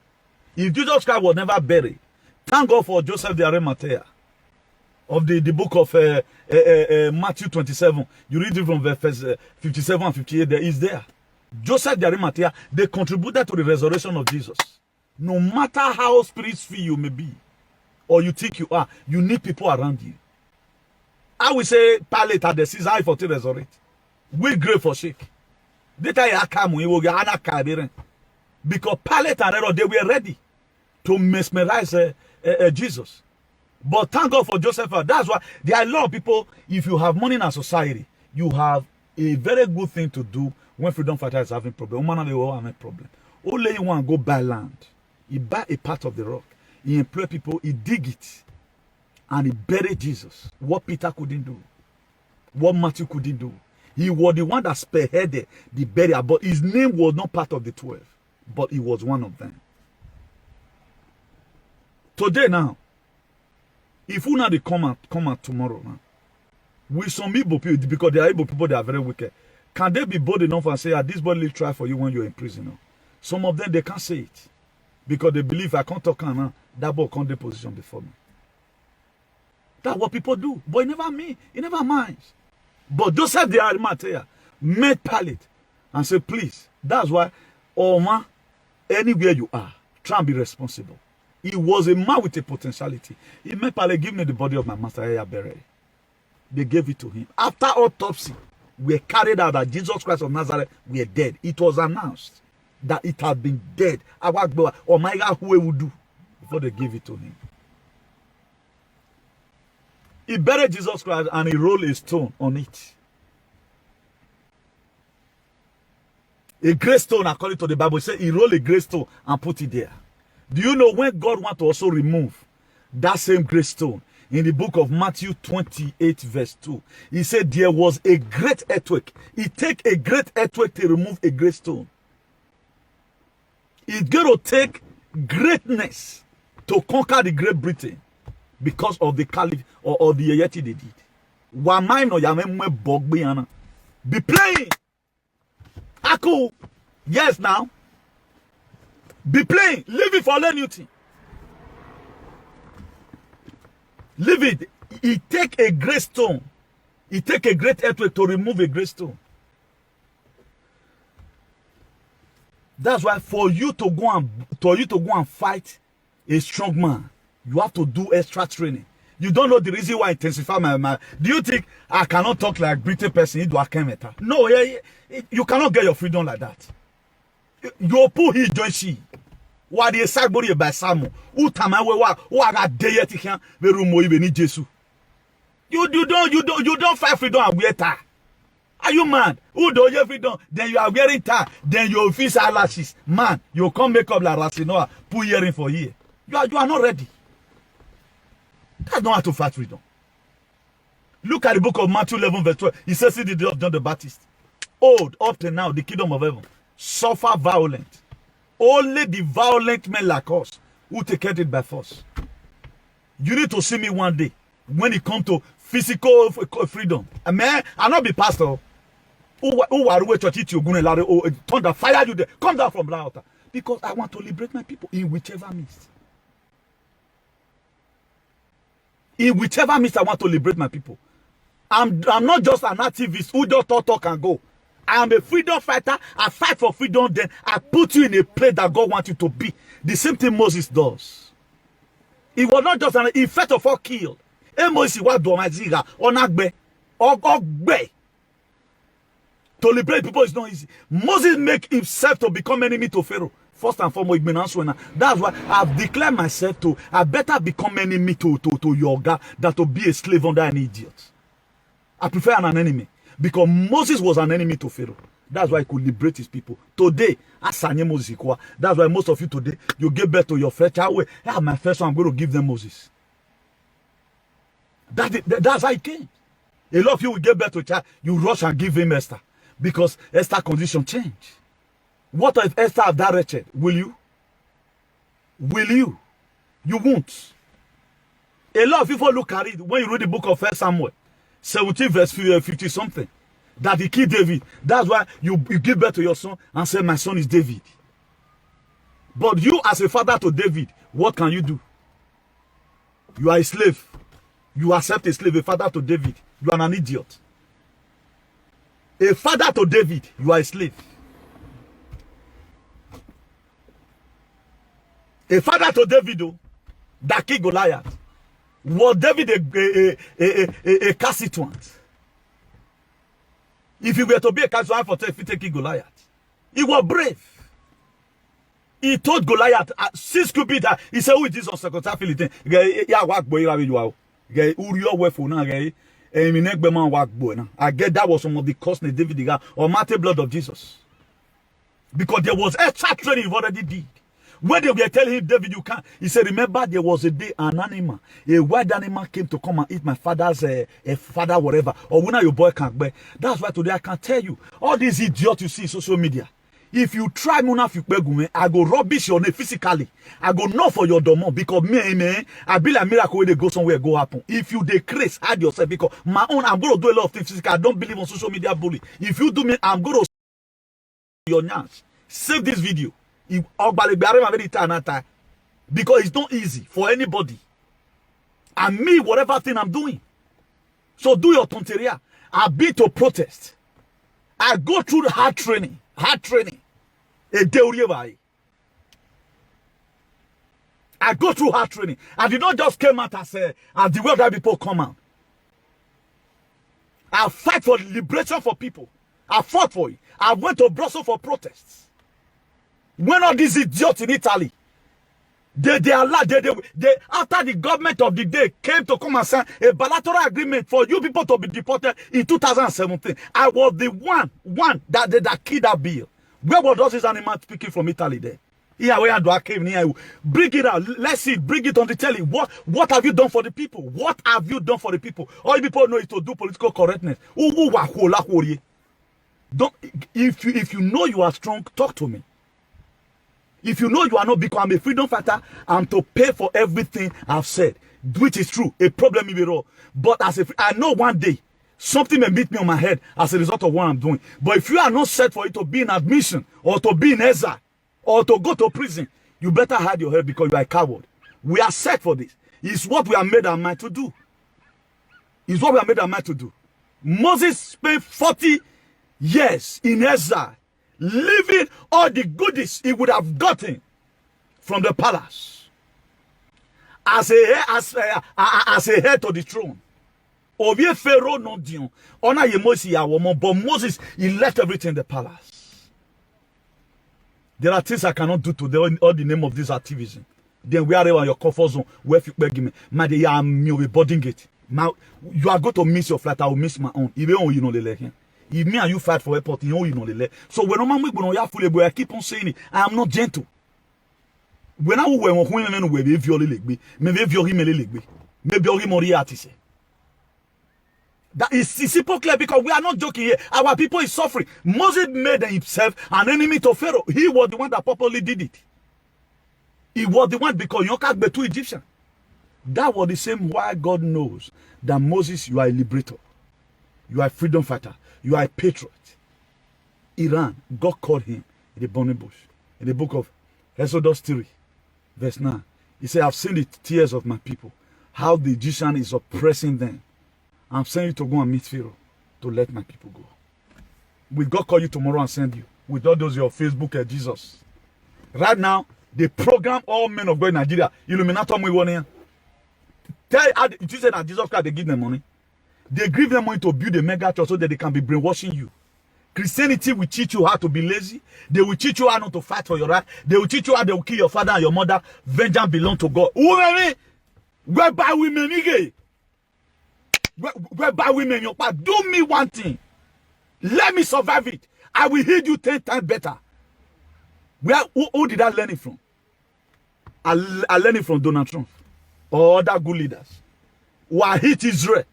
if Jesus Christ was never buried, thank God for Joseph de Arimathea of the book of Matthew 27. You read it from verse 57 and 58. There is there. Joseph de Arimathea, they contributed to the resurrection of Jesus. No matter how spirit-free you may be, or you think you are, you need people around you. I will say, Pilate at the season, I for to resurrect. We great for shake. Because Pilate and Herod, they were ready to mesmerize Jesus. But thank God for Joseph. That's why there are a lot of people, if you have money in a society, you have a very good thing to do when freedom fighter is having problem. Woman, they all have a problem. Only you want to go buy land. He buy a part of the rock. He employ people, he dig it. And he buried Jesus. What Peter couldn't do. What Matthew couldn't do. He was the one that spearheaded the burial, but his name was not part of the 12, but he was one of them. Today now, if we now they come out tomorrow now, with some Igbo people, because they are Igbo people, they are very wicked, can they be bold enough and say, this body will try for you when you're in prison? No? Some of them, they can't say it, because they believe I can't talk now, that boy can't position before me. That's what people do, but it never minds. But Joseph de Arimathea made Pilate and said, please, that's why, Oma, anywhere you are, try and be responsible. He was a man with a potentiality. He made Pilate, give me the body of my master, buried. They gave it to him. After autopsy, were carried out, that Jesus Christ of Nazareth were dead. It was announced that it had been dead. Oh my God, who would do before they give it to him? He buried Jesus Christ and he rolled a stone on it. A great stone, according to the Bible, says he rolled a great stone and put it there. Do you know when God wants to also remove that same great stone? In the book of Matthew 28 verse 2, he said there was a great earthquake. It takes a great earthquake to remove a great stone. It's going to take greatness to conquer the Great Britain because of the caliph or the yeti they did. Be playing. Aku. Yes, now. Be playing. Leave it for anything. Leave it. It take a great stone. It take a great earthquake to remove a great stone. That's why for you to go and fight a strong man, you have to do extra training. You don't know the reason why I intensify my. Do you think I cannot talk like British person? No, you cannot get your freedom like that. You put his joint she. What is Sagbori by Samu? Utamawa, what day here? Verumo even Jesus. You don't fight freedom and wear tie. Are you mad? Who do you freedom? Then you are wearing tie. Then your face eyelashes. Man, you come make up like Rasinoa, put earring for here. You are not ready. That's not how to fight freedom. Look at the book of Matthew 11 verse 12. He says, see the day of John the Baptist. Old, up to now, the kingdom of heaven suffer violent. Only the violent men like us who take it by force. You need to see me one day when it comes to physical freedom. Man, I'll not be pastor. Who are we church you going to thunder fire you there? Come down from Black Altar. Because I want to liberate my people in whichever means. In whichever means I want to liberate my people. I'm not just an activist who just talk and go. I am a freedom fighter. I fight for freedom. Then I put you in a place that God wants you to be. The same thing Moses does. He was not just he first of all killed. Moses was domaziga onagbe ogbe. To liberate people is not easy. Moses make himself to become enemy to Pharaoh. First and foremost, that's why I've declared myself to. I better become enemy to your God than to be a slave under an idiot. I prefer an enemy. Because Moses was an enemy to Pharaoh. That's why he could liberate his people. Today, that's why most of you today, you give birth to your first child. My first one, I'm going to give them Moses. That's how it came. A lot of you will give birth to a child, you rush and give him Esther. Because Esther's condition changed. What if Esther have that wretched? Will you? Will you? You won't. A lot of people look at it when you read the book of 1 Samuel. 17 verse 50 something. That he killed David. That's why you give birth to your son and say, my son is David. But you as a father to David, what can you do? You are a slave. You accept a slave, a father to David. You are an idiot. A father to David, you are a slave. A father to David, oh, that killed Goliath. Was David a constituent? If you were to be a constituent for taking Goliath, he was brave. He told Goliath, 6 cubits, he said, who is this on Secretary Philippine? I get that was some of the cost David got or Martyr blood of Jesus. Because there was extra training he already did. When they were telling him, David, you can't. He said, remember, there was a day an animal, a wild animal came to come and eat my father's father, whatever. Or when your boy can't bear. That's why today I can tell you, all these idiots you see in social media. If you try I go rubbish your name physically. I go not for your domo because me, I be like miracle when they go somewhere, go happen. If you decrease, hide yourself because my own, I'm going to do a lot of things physical. I don't believe on social media bully. If you do me, I'm going to your chance. Save this video. Because it's not easy for anybody. And me, whatever thing I'm doing. So do your tonteria. I've been to protest. I go through the hard training. I go through hard training. I did not just come out as the way that people come out. I fight for liberation for people. I fought for it. I went to Brussels for protests. When all these idiots in Italy, they after the government of the day came to come and sign a bilateral agreement for you people to be deported in 2017, I was the one that killed that bill. Where was those this animal speaking from Italy there? Here where do I came here? Bring it out. Let's see. Bring it on the telly. What have you done for the people? What have you done for the people? All you people know is to do political correctness. Don't, if you know you are strong, talk to me. If you know you are not because I'm a freedom fighter, I'm to pay for everything I've said, which is true. A problem may be wrong. But I know one day, something may meet me on my head as a result of what I'm doing. But if you are not set for it to be in admission, or to be in exile, or to go to prison, you better hide your head because you are a coward. We are set for this. It's what we are made our mind to do. It's what we are made our mind to do. Moses spent 40 years in exile, leaving all the goodies he would have gotten from the palace as a heir to the throne. Ovie Pharaoh no dion. Honor ye but Moses, he left everything in the palace. There are things I cannot do to all the name of this activism. Then we are in your comfort zone. Where you beg me, my dear, I'm boarding it. You are going to miss your flight. I will miss my own. Even you know the leg. If me and you fight for airport, you know the leg. So when I keep on saying it, I am not gentle. When I will maybe that is simple clear because we are not joking here. Our people is suffering. Moses made himself an enemy to Pharaoh. He was the one that properly did it. He was the one because you can't be two Egyptians. That was the same why God knows that Moses, you are a liberator. You are a freedom fighter. You are a patriot. Iran, God called him in the burning bush. In the book of Exodus 3, verse 9. He said, I've seen the tears of my people. How the Egyptian is oppressing them. I'm sending you to go and meet Pharaoh to let my people go. Will God call you tomorrow and send you? With all those your Facebook and Jesus. Right now, they program all men of God in Nigeria. Illuminati we want here. Tell you say that Jesus Christ, they give them money. They give them money to build a mega church so that they can be brainwashing you. Christianity will teach you how to be lazy. They will teach you how not to fight for your right. They will teach you how they will kill your father and your mother. Vengeance belongs to God. Whereby women, whereby women, your part, do me one thing. Let me survive it. I will heal you 10 times better. Who did I learn it from? I learned it from Donald Trump or other good leaders. Why hit Israel?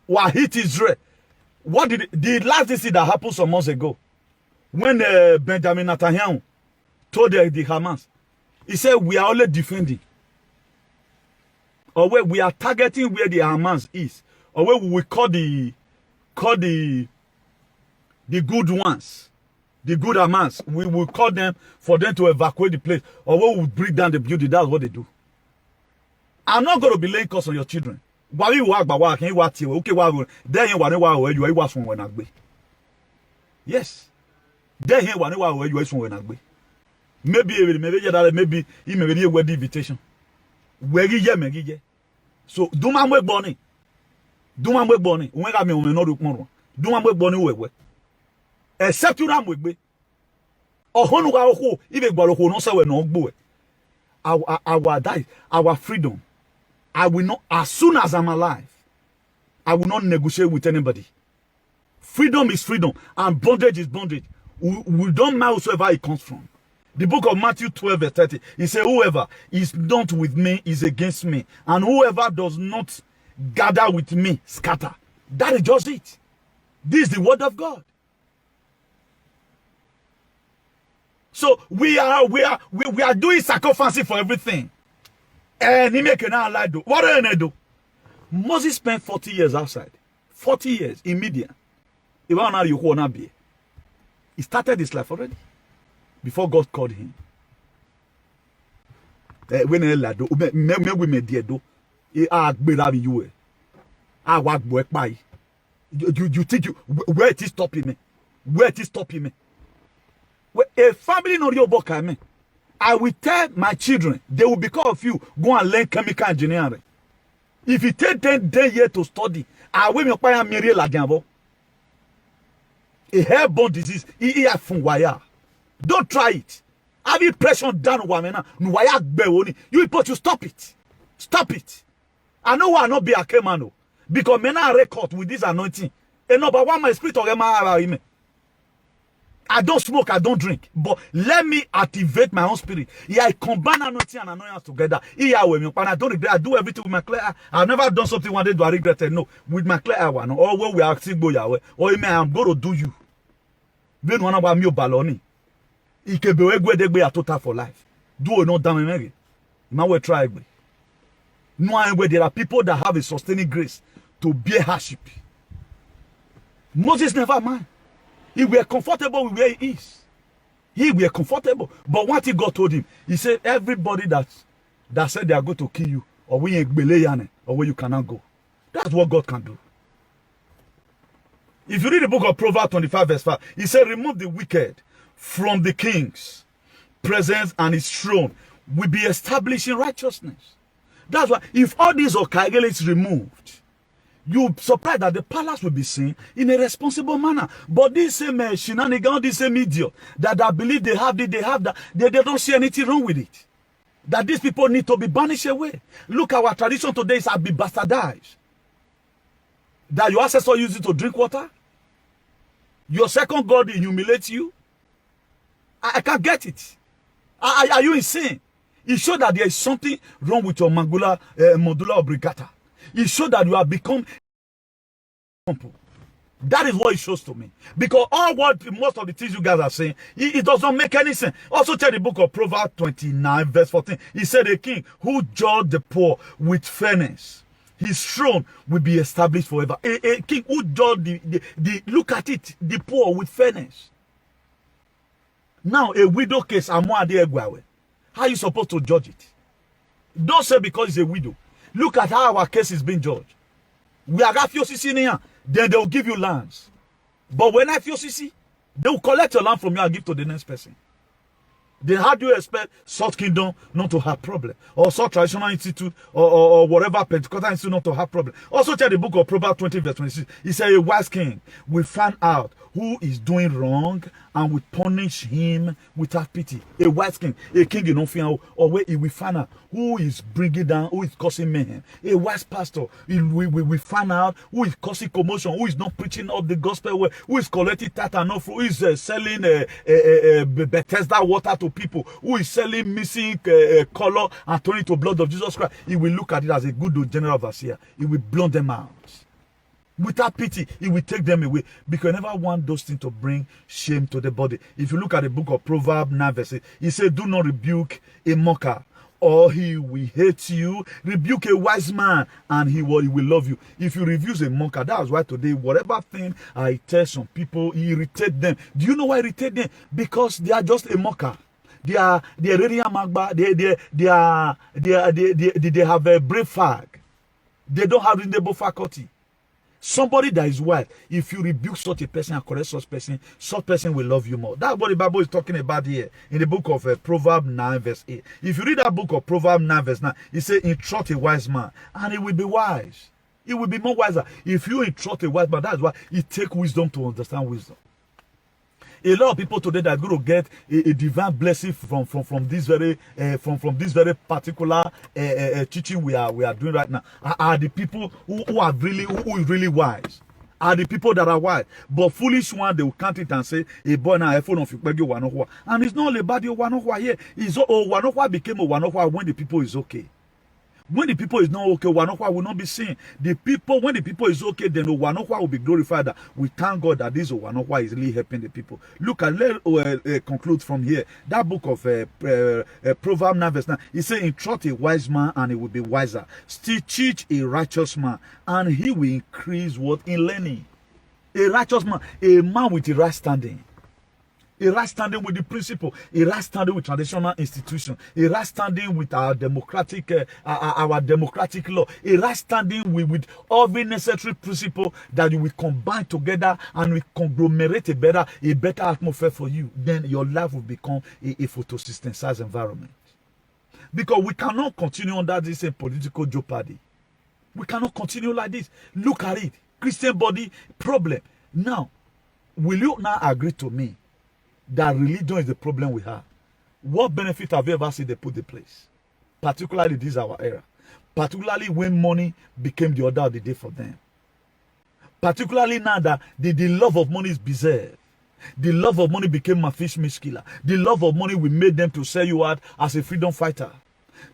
Why hit Israel? What did the last thing that happened some months ago when Benjamin Netanyahu told the Hamas, he said we are only defending, or where we are targeting where the Hamas is, or where we will call the good ones, the good Hamas. We will call them for them to evacuate the place, or we will break down the building. That's what they do. I'm not going to be laying curse on your children. Yes. Maybe he may be a wedding invitation. So do my work bonnie. Do my work bonnie. When I mean no tomorrow. Do my work bonnie we. Except you ram with me. Oh honu wa ho even gbalo no say we no gbo. Our die, our freedom. I will not, as soon as I'm alive, I will not negotiate with anybody. Freedom is freedom, and bondage is bondage. We don't mind whoever it comes from. The book of Matthew 12, verse 30, he said, whoever is not with me is against me, and whoever does not gather with me, scatter. That is just it. This is the word of God. So we are doing sacrifice for everything. And he make an lie do. What do they do? Moses spent 40 years outside. 40 years in media. He started his life already. Before God called him. When he lado, we made dear do. You think you where it is stopping me? Where it is stopping me? A family no your book, me. I will tell my children, they will because of you go and learn chemical engineering. If you take 10 years to study, I will not buy a million like A airborne disease. Don't try it. Having pressure down wamena. You people to stop it. Stop it. I know why not be a kemano. Because men are record with this anointing. And number one, my spirit of I don't smoke, I don't drink. But let me activate my own spirit. Yeah, I combine anointing and annoyance together. Yeah, and I don't regret. I do everything with my clear eye. I've never done something one day do I regret it. No. With my clear eye one. Or when we are asking go Yahweh. Or I'm going to do you. Then one about me baloni. Ikebe a total for life. Do not damn me. You try. No, there are people that have a sustaining grace to bear hardship. Moses never mind. He were comfortable with where he is. He were comfortable. But what God told him, he said, everybody that said they are going to kill you, or when you or where you cannot go. That's what God can do. If you read the book of Proverbs 25 verse 5, he said, remove the wicked from the king's presence, and his throne will be established in righteousness. That's why if all these okagele is removed, you surprised that the palace will be seen in a responsible manner. But this same shenanigan, this same idiot that I believe they have that, they don't see anything wrong with it. That these people need to be banished away. Look, our tradition today is to be bastardized. That your ancestors use it to drink water. Your second God humiliates you. I can't get it. Are you insane? It shows that there is something wrong with your medulla oblongata. It shows that you have become. That is what it shows to me. Because most of the things you guys are saying, it does not make any sense. Also, check the book of Proverbs 29, verse 14. He said, a king who judged the poor with fairness, his throne will be established forever. A king who judged look at it, the poor with fairness. Now, a widow case, how are you supposed to judge it? Don't say because it's a widow. Look at how our case is being judged. We are FCC here, then they will give you lands. But when FCC, they will collect your land from you and give to the next person. Then how do you expect such kingdom not to have problem? Or such traditional institute or whatever Pentecostal institute not to have problem? Also check the book of Proverbs 20 verse 26. He said a wise king will find out who is doing wrong and will punish him without pity. A wise king, a king in fear, or where he will find out who is bringing down, who is causing mayhem. A wise pastor, we will find out who is causing commotion, who is not preaching up the gospel, who is collecting tithe and offering, who is selling Bethesda water to people, who is selling missing color and turning to blood of Jesus Christ. He will look at it as a good general overseer. He will blot them out. Without pity, he will take them away. Because you never want those things to bring shame to the body. If you look at the book of Proverbs 9 verse 8, he said, do not rebuke a mocker, or he will hate you. Rebuke a wise man, and he will love you. If you refuse a mocker, that's why today, whatever thing I tell some people, irritate them. Do you know why irritate them? Because they are just a mocker. They are really magba. They have a brave fag. They don't have reasonable faculty. Somebody that is wise, if you rebuke such a person and correct such person will love you more. That's what the Bible is talking about here in the book of Proverbs 9 verse 8. If you read that book of Proverbs 9 verse 9, it says, instruct a wise man and he will be wise. He will be more wiser. If you instruct a wise man, that's why it takes wisdom to understand wisdom. A lot of people today that are going to get a divine blessing from this very particular teaching we are doing right now are the people who are really wise. Are the people that are wise. But foolish one, they will count it and say, a boy now iPhone of you. And it's not about the Wanohwa here. It's Wanohwa became a Wanohwa when the people is okay. When the people is not okay, Wanohwa will not be seen. When the people is okay, then Wanohwa will be glorified. We thank God that this Wanohwa is really helping the people. Look, let's conclude from here. That book of Proverbs 9 verse 9, it says, instruct a wise man and he will be wiser. Still teach a righteous man and he will increase what? In learning. A righteous man, a man with a right standing. A right standing with the principle, a right standing with traditional institution, a right standing with our democratic law, a right standing with every necessary principle that you will combine together and will conglomerate a better atmosphere for you. Then your life will become a photosynthesized environment. Because we cannot continue under this political jeopardy. We cannot continue like this. Look at it. Christian body problem. Now, will you now agree to me that religion is the problem we have? What benefit have you ever seen they put in place? Particularly this is our era. Particularly when money became the order of the day for them. Particularly now that the love of money is bizarre. The love of money became my fish killer. The love of money will make them to sell you out as a freedom fighter.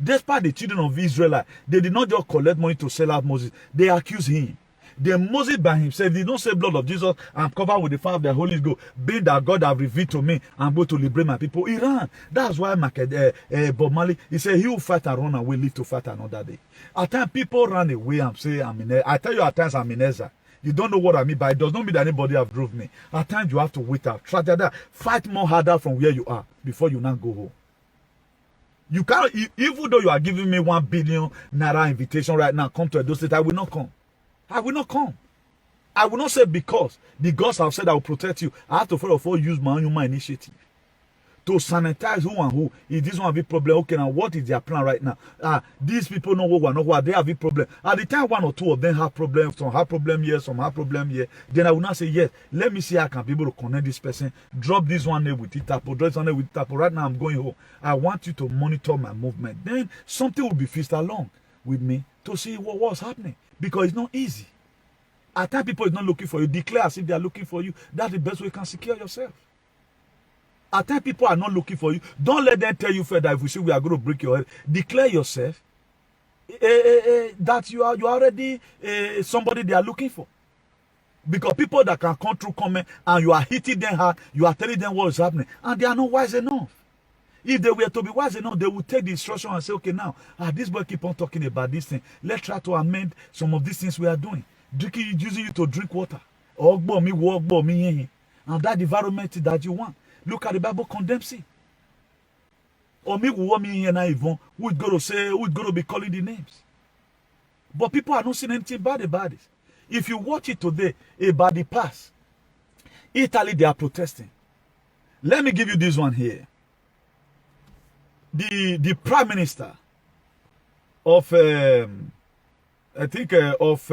Despite the children of Israel, they did not just collect money to sell out Moses. They accused him. Then Moses by himself did not say blood of Jesus and cover with the fire of the Holy Ghost, being that God have revealed to me and go to liberate my people. He ran. That's why Bob Marley, he said, he will fight and run away, live to fight another day. At times, people run away and say, I tell you at times I'm in exile. You don't know what I mean, but it does not mean that anybody have drove me. At times, you have to wait out. Try that. Fight more harder from where you are before you now go home. You can't, even though you are giving me 1 billion naira invitation right now, come to Edo State, I will not come. I will not come. I will not say because the gods have said I will protect you. I have to first of all use my own human initiative to sanitize who and who. If this one have a problem, okay, now what is their plan right now? These people know what they have a problem. At the time, 1 or 2 of them have problems, some have problem here, some have problem here. Then I will not say, yes, let me see how I can be able to connect this person, drop this one there with it up, or drop this one there with it up. Right now, I'm going home. I want you to monitor my movement. Then something will be fixed along with me to see what's happening. Because it's not easy. At times, people is not looking for you. Declare as if they are looking for you. That's the best way you can secure yourself. At times, people are not looking for you. Don't let them tell you further if we say we are going to break your head. Declare yourself that you are already somebody they are looking for. Because people that can come through comment and you are hitting them hard, you are telling them what is happening, and they are not wise enough. If they were to be wise enough, they would take the instruction and say, okay, now, this boy keep on talking about this thing. Let's try to amend some of these things we are doing. Using you to drink water. And that environment that you want. Look at the Bible condemns it. Or me who is going to say, who is going to be calling the names. But people are not saying anything bad about this. If you watch it today about the past, Italy, they are protesting. Let me give you this one here. The Prime Minister of I think of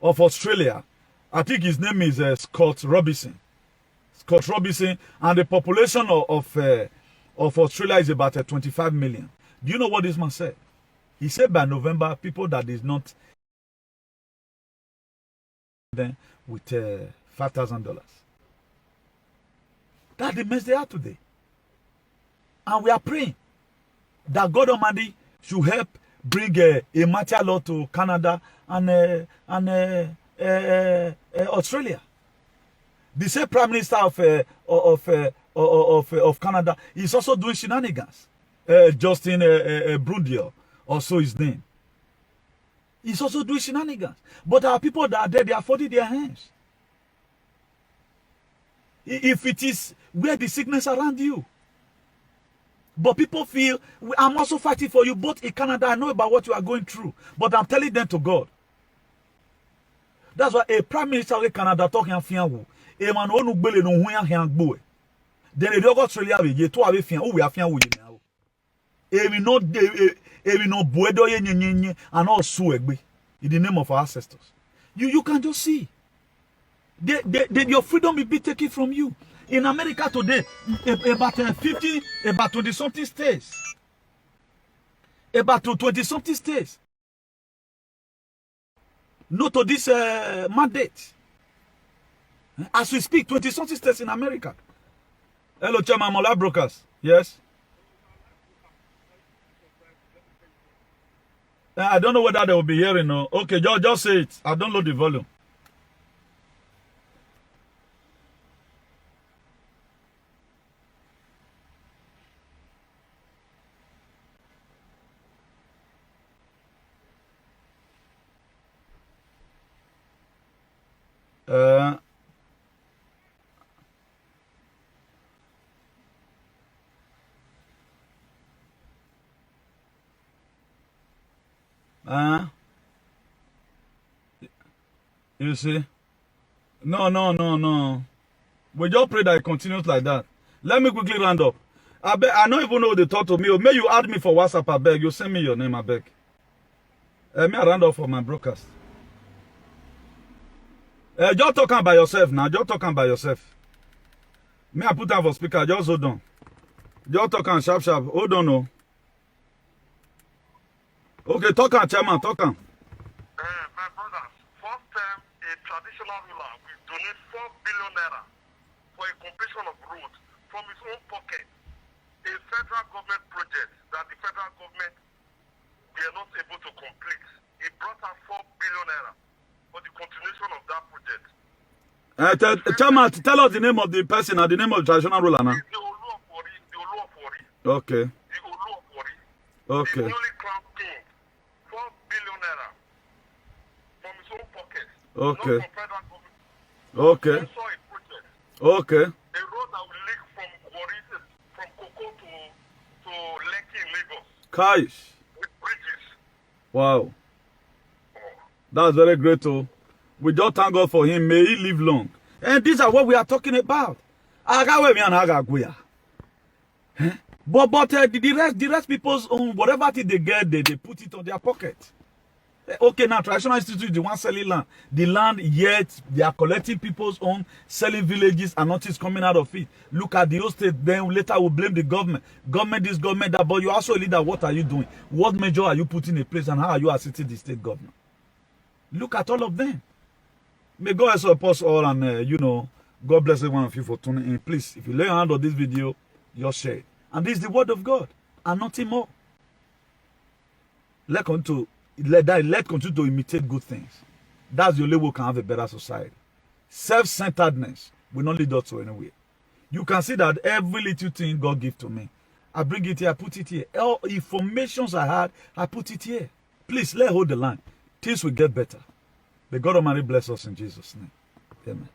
Australia, I think his name is Scott Robinson. Scott Robinson, and the population of Australia is about 25 million. Do you know what this man said? He said by November, people that is not then with $5,000. That's the mess they are today. And we are praying that God Almighty should help bring a martial law to Canada and Australia. The same Prime Minister of Canada is also doing shenanigans. Justin Trudeau, also his name. He's also doing shenanigans. But our people that are there, they are folding their hands. If it is where the sickness around you. But people feel, I'm also fighting for you, both in Canada. I know about what you are going through. But I'm telling them to God. That's why a Prime Minister of Canada talking a fianwu. A man who gbele no huya hiangbo. Then the dog Australia we to have fian. Oh, we have fianwu now. We no buedo ye nyenye and all suegbe in the name of our ancestors. You can just see. Your freedom will be taken from you. In America today, about 20-something states. About 20-something states. No to this mandate. As we speak, 20-something states in America. Hello, Chairman Mola Brokers. Yes? I don't know whether they will be hearing. No. Okay, just say it. I don't know the volume. You see? No. We just pray that it continues like that. Let me quickly round up. I don't even know they talk to me. Or may you add me for WhatsApp, I beg. You send me your name, I beg. May I round up for my broadcast. Just talking by yourself now. Just talking by yourself. Me, I put that for speaker. Just hold on. Just talking sharp. Hold on, no. Okay, talking, chairman, talking. My brothers, first time a traditional ruler will donate 4 billion naira for a completion of road from his own pocket. A federal government project that the federal government were not able to complete. He brought out 4 billion naira for the continuation of that project. Chairman, tell us the name of the person and the name of the traditional ruler now. The Olu of Wari, the Olu of Wari. Okay. The Olu of Wari. Okay. The newly crowned king, 4 billion naira from his own pocket. Okay. Not from federal government. Okay. Sponsor a project. Okay. A road that will link from Wari, from Koko to Lekki in Lagos Kaish. with bridges. Wow. That's very great, too. We just thank God for him. May he live long. And these are what we are talking about. But the rest people's own, whatever thing they get, they put it on their pocket. Okay, now traditional institute, the one selling land. The land, yet they are collecting people's own, selling villages, and nothing's coming out of it. Look at the whole state, then later we'll blame the government. Government this, government that, but you're also a leader. What are you doing? What measure are you putting in place, and how are you assisting the state government? Look at all of them. May God help us all, and God bless every one of you for tuning in. Please, if you lay your hand on this video, just share it. And this is the word of God, and nothing more. Let continue to imitate good things. That's the only way we can have a better society. Self-centeredness will not lead us to anywhere. You can see that every little thing God gives to me, I bring it here, I put it here. All informations I had, I put it here. Please, let's hold the line. Things will get better. May God Almighty bless us in Jesus' name. Amen.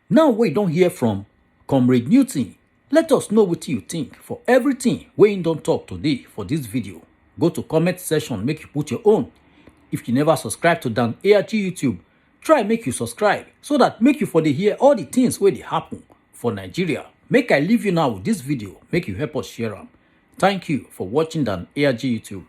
Now we don't hear from Comrade Newton. Let us know what you think. For everything we don't talk today for this video, go to comment section, make you put your own. If you never subscribe to Dan ARG YouTube, try make you subscribe so that make you for the hear all the things where they happen for Nigeria. Make I leave you now with this video, make you help us share them. Thank you for watching Dan ARG YouTube.